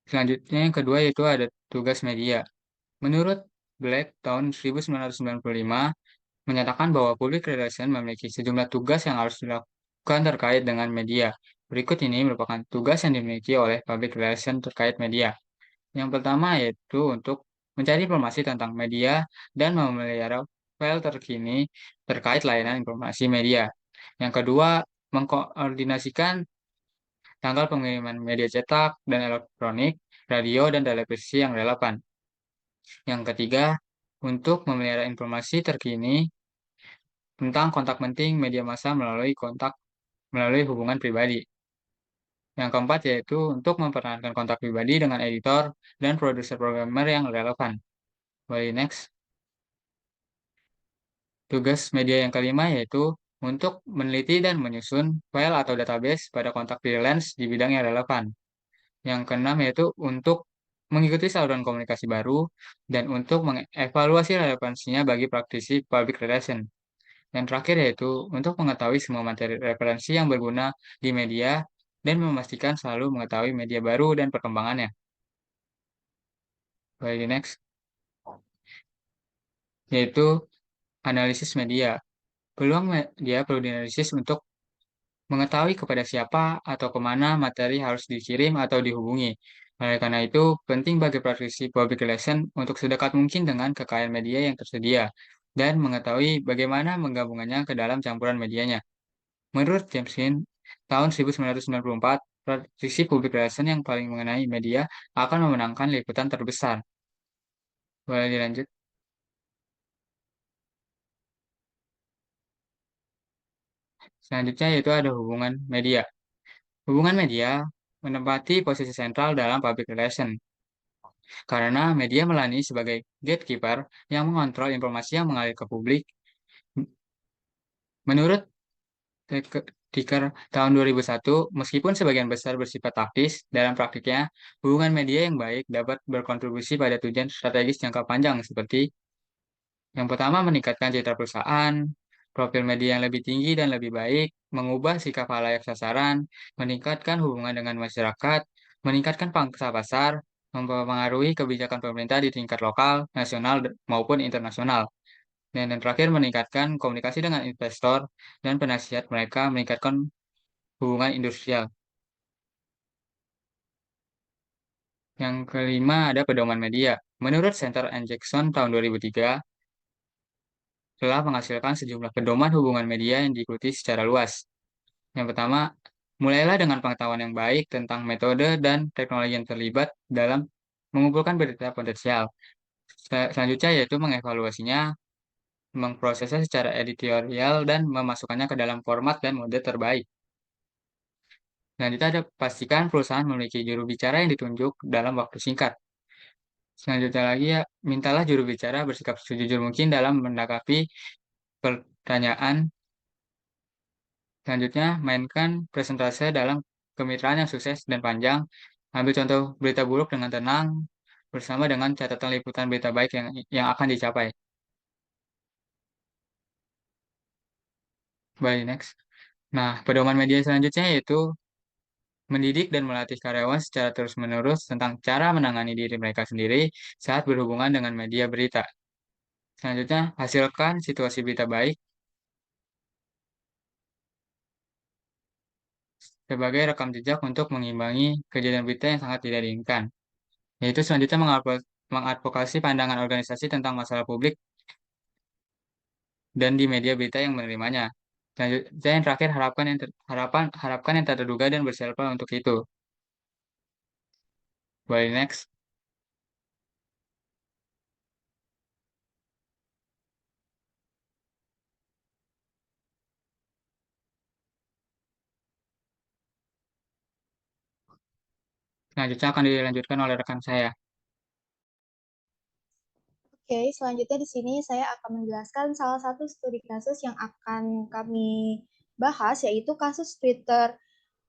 Selanjutnya yang kedua yaitu ada tugas media. Menurut Black tahun 1995 menyatakan bahwa public relation memiliki sejumlah tugas yang harus dilakukan terkait dengan media. Berikut ini merupakan tugas yang dimiliki oleh public relation terkait media. Yang pertama yaitu untuk mencari informasi tentang media dan memelihara file terkini terkait layanan informasi media. Yang kedua, mengkoordinasikan tanggal pengiriman media cetak dan elektronik, radio, dan televisi yang relevan. Yang ketiga, untuk memelihara informasi terkini tentang kontak penting media massa melalui hubungan pribadi. Yang keempat yaitu untuk mempertahankan kontak pribadi dengan editor dan produser programmer yang relevan. Boleh next. Tugas media yang kelima yaitu untuk meneliti dan menyusun file atau database pada kontak freelance di bidang yang relevan. Yang keenam yaitu untuk mengikuti saluran komunikasi baru dan untuk mengevaluasi relevansinya bagi praktisi public relation. Yang terakhir yaitu untuk mengetahui semua materi referensi yang berguna di media dan memastikan selalu mengetahui media baru dan perkembangannya. Baik, next. Yaitu analisis media. Peluang media perlu dianalisis untuk mengetahui kepada siapa atau kemana materi harus dikirim atau dihubungi. Oleh karena itu, penting bagi praktisi public relation untuk sedekat mungkin dengan kekayaan media yang tersedia dan mengetahui bagaimana menggabungkannya ke dalam campuran medianya. Menurut James Hill, tahun 1994, praktisi public relation yang paling mengenai media akan memenangkan liputan terbesar. Boleh dilanjut? Selanjutnya yaitu ada hubungan media. Hubungan media menempati posisi sentral dalam public relation karena media melayani sebagai gatekeeper yang mengontrol informasi yang mengalir ke publik. Menurut Dicker tahun 2001, meskipun sebagian besar bersifat taktis, dalam praktiknya, hubungan media yang baik dapat berkontribusi pada tujuan strategis jangka panjang seperti yang pertama, meningkatkan citra perusahaan, profil media yang lebih tinggi dan lebih baik, mengubah sikap halayak sasaran, meningkatkan hubungan dengan masyarakat, meningkatkan pangsa pasar, mempengaruhi kebijakan pemerintah di tingkat lokal, nasional, maupun internasional. Dan yang terakhir, meningkatkan komunikasi dengan investor dan penasihat mereka, meningkatkan hubungan industrial. Yang kelima ada pedoman media. Menurut Center and Jackson tahun 2003, telah menghasilkan sejumlah pedoman hubungan media yang diikuti secara luas. Yang pertama, mulailah dengan pengetahuan yang baik tentang metode dan teknologi yang terlibat dalam mengumpulkan berita potensial. Selanjutnya yaitu mengevaluasinya, memprosesnya secara editorial, dan memasukkannya ke dalam format dan mode terbaik. Selanjutnya ada pastikan perusahaan memiliki juru bicara yang ditunjuk dalam waktu singkat. Selanjutnya lagi ya, mintalah juru bicara bersikap sejujur mungkin dalam menanggapi pertanyaan. Selanjutnya, mainkan presentase dalam kemitraan yang sukses dan panjang. Ambil contoh berita buruk dengan tenang, bersama dengan catatan liputan berita baik yang akan dicapai. Baik, next. Nah, pedoman media selanjutnya yaitu mendidik dan melatih karyawan secara terus-menerus tentang cara menangani diri mereka sendiri saat berhubungan dengan media berita. Selanjutnya, hasilkan situasi berita baik sebagai rekam jejak untuk mengimbangi kejadian berita yang sangat tidak diinginkan. Yaitu selanjutnya mengadvokasi pandangan organisasi tentang masalah publik dan di media berita yang menerimanya. Selanjutnya yang terakhir, harapkan yang tak terduga dan bersiaplah untuk itu. Boleh next. Selanjutnya akan dilanjutkan oleh rekan saya. Oke, selanjutnya di sini saya akan menjelaskan salah satu studi kasus yang akan kami bahas, yaitu kasus Twitter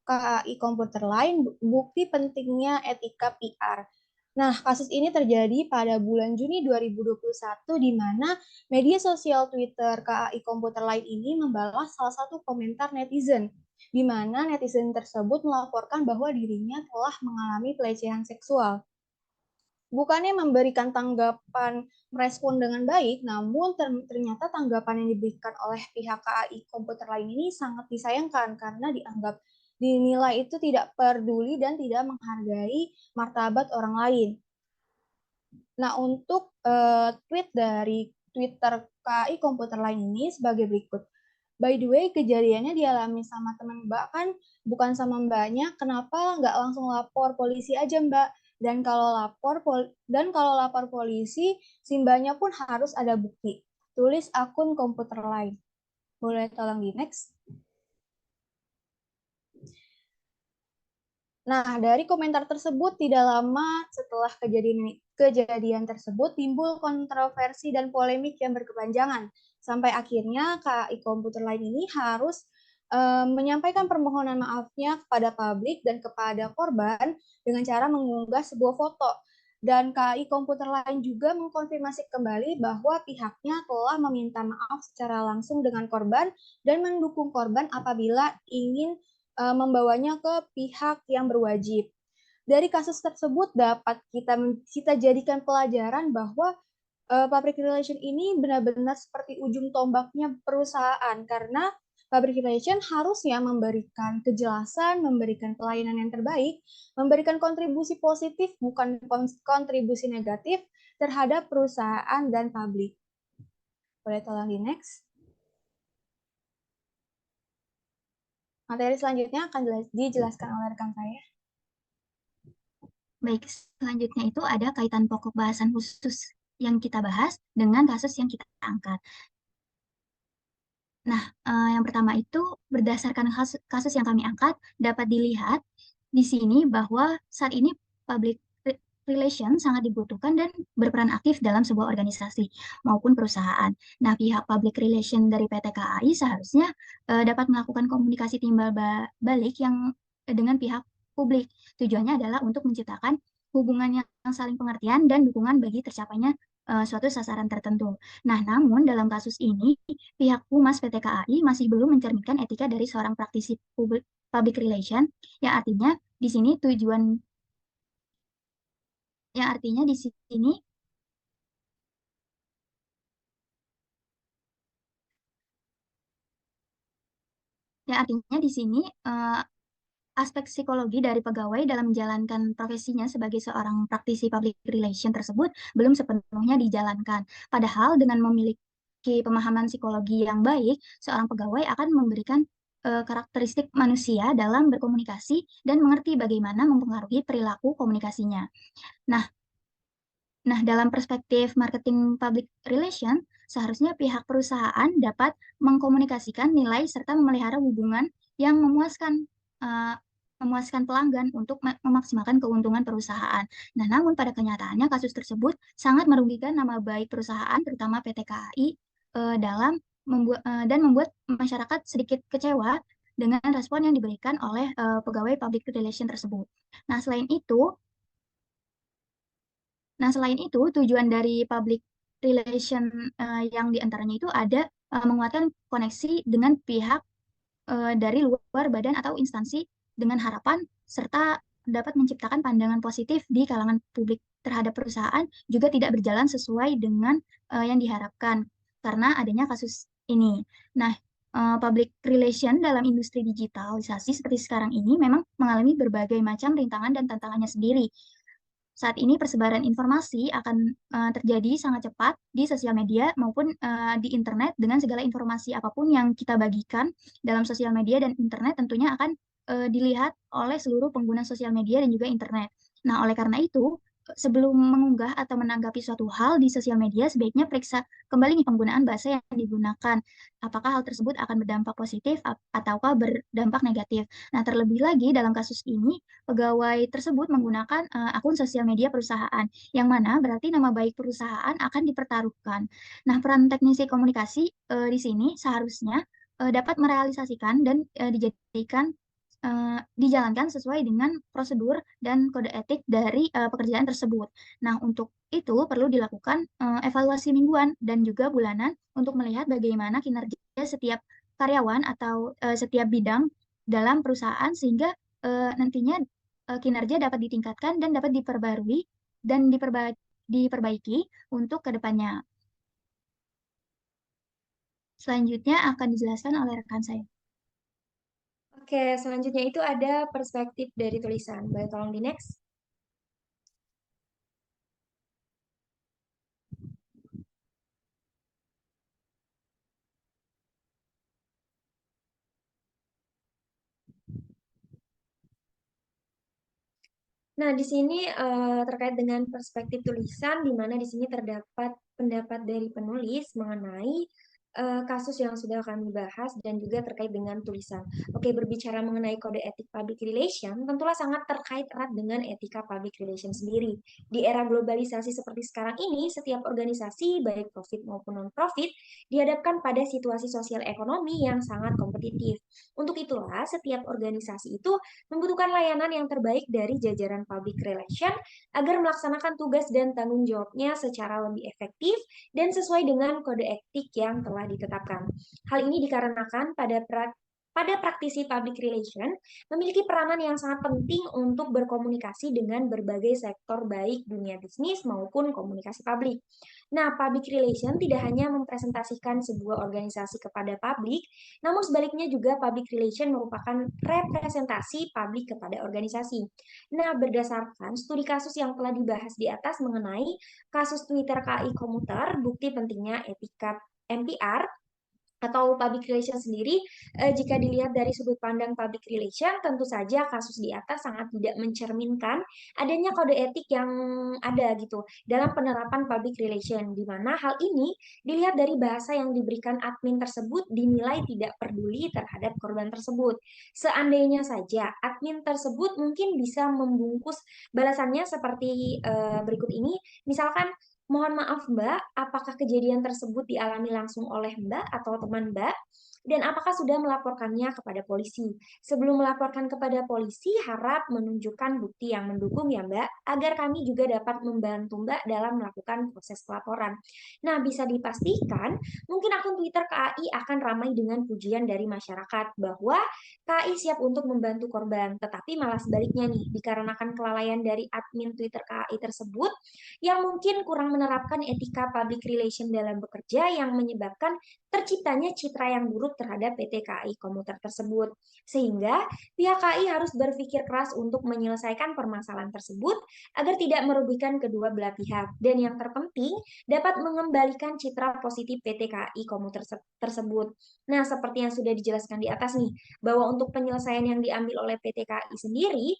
KAI Komputer Line, bukti pentingnya etika PR. Nah, kasus ini terjadi pada bulan Juni 2021, di mana media sosial Twitter KAI Komputer Line ini membalas salah satu komentar netizen, di mana netizen tersebut melaporkan bahwa dirinya telah mengalami pelecehan seksual. Bukannya memberikan tanggapan merespon dengan baik, namun ternyata tanggapan yang diberikan oleh pihak KAI Komputer Line ini sangat disayangkan karena dinilai itu tidak peduli dan tidak menghargai martabat orang lain. Nah, untuk tweet dari Twitter KAI Komputer Line ini sebagai berikut. By the way, kejadiannya dialami sama teman Mbak kan, bukan sama Mbaknya. Kenapa nggak langsung lapor polisi aja Mbak? Dan kalau lapor polisi, si Mbaknya pun harus ada bukti. Tulis akun komputer lain. Boleh tolong di next? Nah, dari komentar tersebut tidak lama setelah kejadian tersebut timbul kontroversi dan polemik yang berkepanjangan. Sampai akhirnya KAI Komputer Line ini harus menyampaikan permohonan maafnya kepada publik dan kepada korban dengan cara mengunggah sebuah foto. Dan KAI Komputer Line juga mengkonfirmasi kembali bahwa pihaknya telah meminta maaf secara langsung dengan korban dan mendukung korban apabila ingin membawanya ke pihak yang berwajib. Dari kasus tersebut dapat kita jadikan pelajaran bahwa public relation ini benar-benar seperti ujung tombaknya perusahaan, karena public relation harusnya memberikan kejelasan, memberikan pelayanan yang terbaik, memberikan kontribusi positif bukan kontribusi negatif terhadap perusahaan dan publik. Boleh tolong di next? Materi selanjutnya akan dijelaskan oleh rekan saya. Baik, selanjutnya itu ada kaitan pokok bahasan khusus yang kita bahas dengan kasus yang kita angkat. Nah, yang pertama itu berdasarkan kasus yang kami angkat, dapat dilihat di sini bahwa saat ini public relation sangat dibutuhkan dan berperan aktif dalam sebuah organisasi maupun perusahaan. Nah, pihak public relation dari PT KAI seharusnya dapat melakukan komunikasi timbal balik yang dengan pihak publik. Tujuannya adalah untuk menciptakan hubungan yang saling pengertian dan dukungan bagi tercapainya suatu sasaran tertentu. Nah, namun dalam kasus ini, pihak Humas PT KAI masih belum mencerminkan etika dari seorang praktisi public relation, yang artinya di sini yang artinya di sini aspek psikologi dari pegawai dalam menjalankan profesinya sebagai seorang praktisi public relation tersebut belum sepenuhnya dijalankan. Padahal dengan memiliki pemahaman psikologi yang baik, seorang pegawai akan memberikan karakteristik manusia dalam berkomunikasi dan mengerti bagaimana mempengaruhi perilaku komunikasinya. Nah, dalam perspektif marketing public relation, seharusnya pihak perusahaan dapat mengkomunikasikan nilai serta memelihara hubungan yang memuaskan pelanggan untuk memaksimalkan keuntungan perusahaan. Nah, namun pada kenyataannya kasus tersebut sangat merugikan nama baik perusahaan, terutama PT KAI, dalam membuat masyarakat sedikit kecewa dengan respon yang diberikan oleh pegawai public relation tersebut. Nah, selain itu, tujuan dari public relation yang diantaranya itu ada menguatkan koneksi dengan pihak dari luar badan atau instansi dengan harapan serta dapat menciptakan pandangan positif di kalangan publik terhadap perusahaan juga tidak berjalan sesuai dengan yang diharapkan karena adanya kasus ini. Nah, public relation dalam industri digitalisasi seperti sekarang ini memang mengalami berbagai macam rintangan dan tantangannya sendiri. Saat ini persebaran informasi akan terjadi sangat cepat di sosial media maupun di internet dengan segala informasi apapun yang kita bagikan dalam sosial media dan internet tentunya akan dilihat oleh seluruh pengguna sosial media dan juga internet. Nah, oleh karena itu, sebelum mengunggah atau menanggapi suatu hal di sosial media, sebaiknya periksa kembali nih penggunaan bahasa yang digunakan. Apakah hal tersebut akan berdampak positif ataukah berdampak negatif. Nah, terlebih lagi dalam kasus ini, pegawai tersebut menggunakan akun sosial media perusahaan, yang mana berarti nama baik perusahaan akan dipertaruhkan. Nah, peran teknisi komunikasi di sini seharusnya dapat merealisasikan dan dijalankan sesuai dengan prosedur dan kode etik dari pekerjaan tersebut. Nah, untuk itu perlu dilakukan evaluasi mingguan dan juga bulanan untuk melihat bagaimana kinerja setiap karyawan atau setiap bidang dalam perusahaan sehingga nantinya kinerja dapat ditingkatkan dan dapat diperbarui dan diperbaiki untuk kedepannya. Selanjutnya akan dijelaskan oleh rekan saya. Oke, selanjutnya itu ada perspektif dari tulisan. Boleh tolong di next? Nah, di sini terkait dengan perspektif tulisan, di mana di sini terdapat pendapat dari penulis mengenai kasus yang sudah kami bahas dan juga terkait dengan tulisan. Oke, berbicara mengenai kode etik public relation, tentulah sangat terkait erat dengan etika public relation sendiri. Di era globalisasi seperti sekarang ini, setiap organisasi, baik profit maupun non-profit, dihadapkan pada situasi sosial ekonomi yang sangat kompetitif. Untuk itulah, setiap organisasi itu membutuhkan layanan yang terbaik dari jajaran public relation agar melaksanakan tugas dan tanggung jawabnya secara lebih efektif dan sesuai dengan kode etik yang telah ditetapkan. Hal ini dikarenakan pada praktisi public relation memiliki peranan yang sangat penting untuk berkomunikasi dengan berbagai sektor baik dunia bisnis maupun komunikasi publik. Nah, public relation tidak hanya mempresentasikan sebuah organisasi kepada publik, namun sebaliknya juga public relation merupakan representasi publik kepada organisasi. Nah, berdasarkan studi kasus yang telah dibahas di atas mengenai kasus Twitter KAI Komuter, bukti pentingnya etika MPR atau public relation sendiri, jika dilihat dari sudut pandang public relation, tentu saja kasus di atas sangat tidak mencerminkan adanya kode etik yang ada gitu dalam penerapan public relation, di mana hal ini dilihat dari bahasa yang diberikan admin tersebut dinilai tidak peduli terhadap korban tersebut. Seandainya saja admin tersebut mungkin bisa membungkus balasannya seperti berikut ini, misalkan, mohon maaf Mbak, apakah kejadian tersebut dialami langsung oleh Mbak atau teman Mbak? Dan apakah sudah melaporkannya kepada polisi? Sebelum melaporkan kepada polisi, harap menunjukkan bukti yang mendukung ya Mbak, agar kami juga dapat membantu Mbak dalam melakukan proses pelaporan. Nah, bisa dipastikan, mungkin akun Twitter KAI akan ramai dengan pujian dari masyarakat bahwa KAI siap untuk membantu korban, tetapi malah sebaliknya nih, dikarenakan kelalaian dari admin Twitter KAI tersebut, yang mungkin kurang menerapkan etika public relation dalam bekerja yang menyebabkan terciptanya citra yang buruk terhadap PT KAI Komuter tersebut. Sehingga pihak KAI harus berpikir keras untuk menyelesaikan permasalahan tersebut agar tidak merugikan kedua belah pihak. Dan yang terpenting, dapat mengembalikan citra positif PT KAI Komuter tersebut. Nah, seperti yang sudah dijelaskan di atas nih, bahwa untuk penyelesaian yang diambil oleh PT KAI sendiri,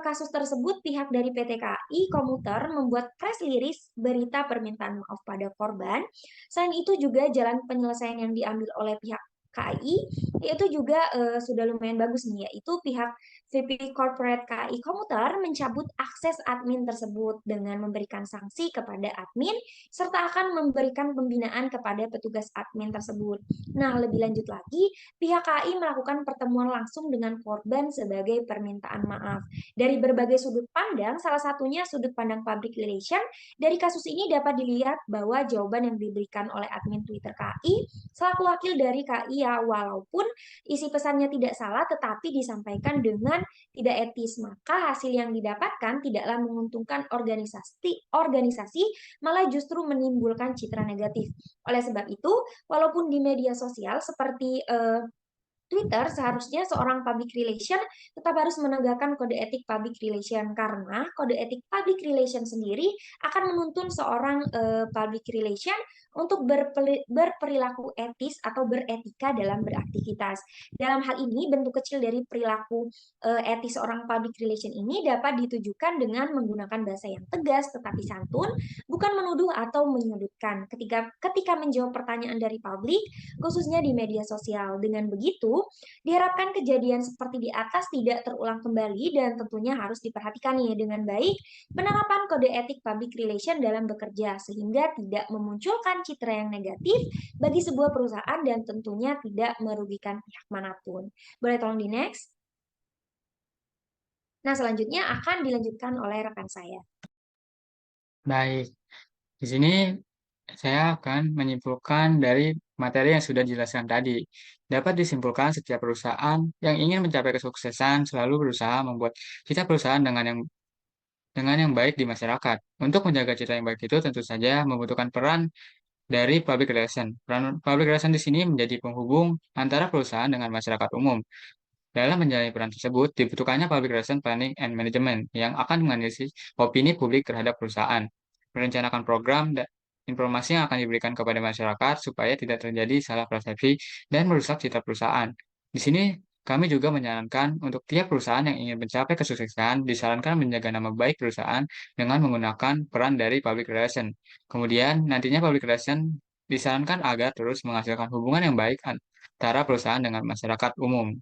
kasus tersebut pihak dari PT KAI Komuter membuat press release berita permintaan maaf pada korban. Selain itu juga jalan penyelesaian yang diambil oleh pihak KAI yaitu juga sudah lumayan bagus nih, yaitu pihak VP Corporate KAI Komuter mencabut akses admin tersebut dengan memberikan sanksi kepada admin serta akan memberikan pembinaan kepada petugas admin tersebut. Nah, lebih lanjut lagi, pihak KAI melakukan pertemuan langsung dengan korban sebagai permintaan maaf. Dari berbagai sudut pandang, salah satunya sudut pandang public relation, dari kasus ini dapat dilihat bahwa jawaban yang diberikan oleh admin Twitter KAI selaku wakil dari KAI ya, walaupun isi pesannya tidak salah tetapi disampaikan dengan dengan tidak etis, maka hasil yang didapatkan tidaklah menguntungkan organisasi, malah justru menimbulkan citra negatif. Oleh sebab itu, walaupun di media sosial seperti Twitter, seharusnya seorang public relation tetap harus menegakkan kode etik public relation, karena kode etik public relation sendiri akan menuntun seorang public relation untuk berperilaku etis atau beretika dalam beraktivitas. Dalam hal ini, bentuk kecil dari perilaku etis seorang public relation ini dapat ditujukan dengan menggunakan bahasa yang tegas tetapi santun, bukan menuduh atau menyudutkan ketika menjawab pertanyaan dari publik, khususnya di media sosial. Dengan begitu, diharapkan kejadian seperti di atas tidak terulang kembali, dan tentunya harus diperhatikan nih dengan baik penerapan kode etik public relation dalam bekerja, sehingga tidak memunculkan citra yang negatif bagi sebuah perusahaan dan tentunya tidak merugikan pihak manapun. Boleh tolong di next? Nah, selanjutnya akan dilanjutkan oleh rekan saya. Baik, di sini saya akan menyimpulkan dari materi yang sudah dijelaskan tadi. Dapat disimpulkan setiap perusahaan yang ingin mencapai kesuksesan selalu berusaha membuat citra perusahaan dengan yang baik di masyarakat. Untuk menjaga citra yang baik itu tentu saja membutuhkan peran dari public relation. Peran public relation di sini menjadi penghubung antara perusahaan dengan masyarakat umum. Dalam menjalani peran tersebut, dibutuhkannya public relation planning and management yang akan menganalisis opini publik terhadap perusahaan, merencanakan program dan informasi yang akan diberikan kepada masyarakat supaya tidak terjadi salah persepsi dan merusak citra perusahaan. Di sini, kami juga menyarankan untuk tiap perusahaan yang ingin mencapai kesuksesan, disarankan menjaga nama baik perusahaan dengan menggunakan peran dari public relation. Kemudian, nantinya public relation disarankan agar terus menghasilkan hubungan yang baik antara perusahaan dengan masyarakat umum.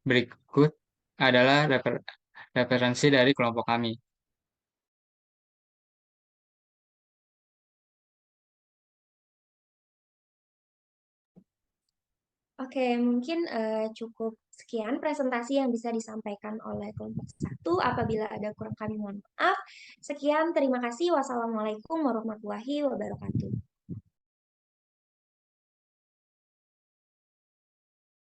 Berikut adalah referensi dari kelompok kami. Oke, mungkin cukup sekian presentasi yang bisa disampaikan oleh kelompok 1. Apabila ada kurang kami mohon maaf. Sekian, terima kasih. Wassalamualaikum warahmatullahi wabarakatuh.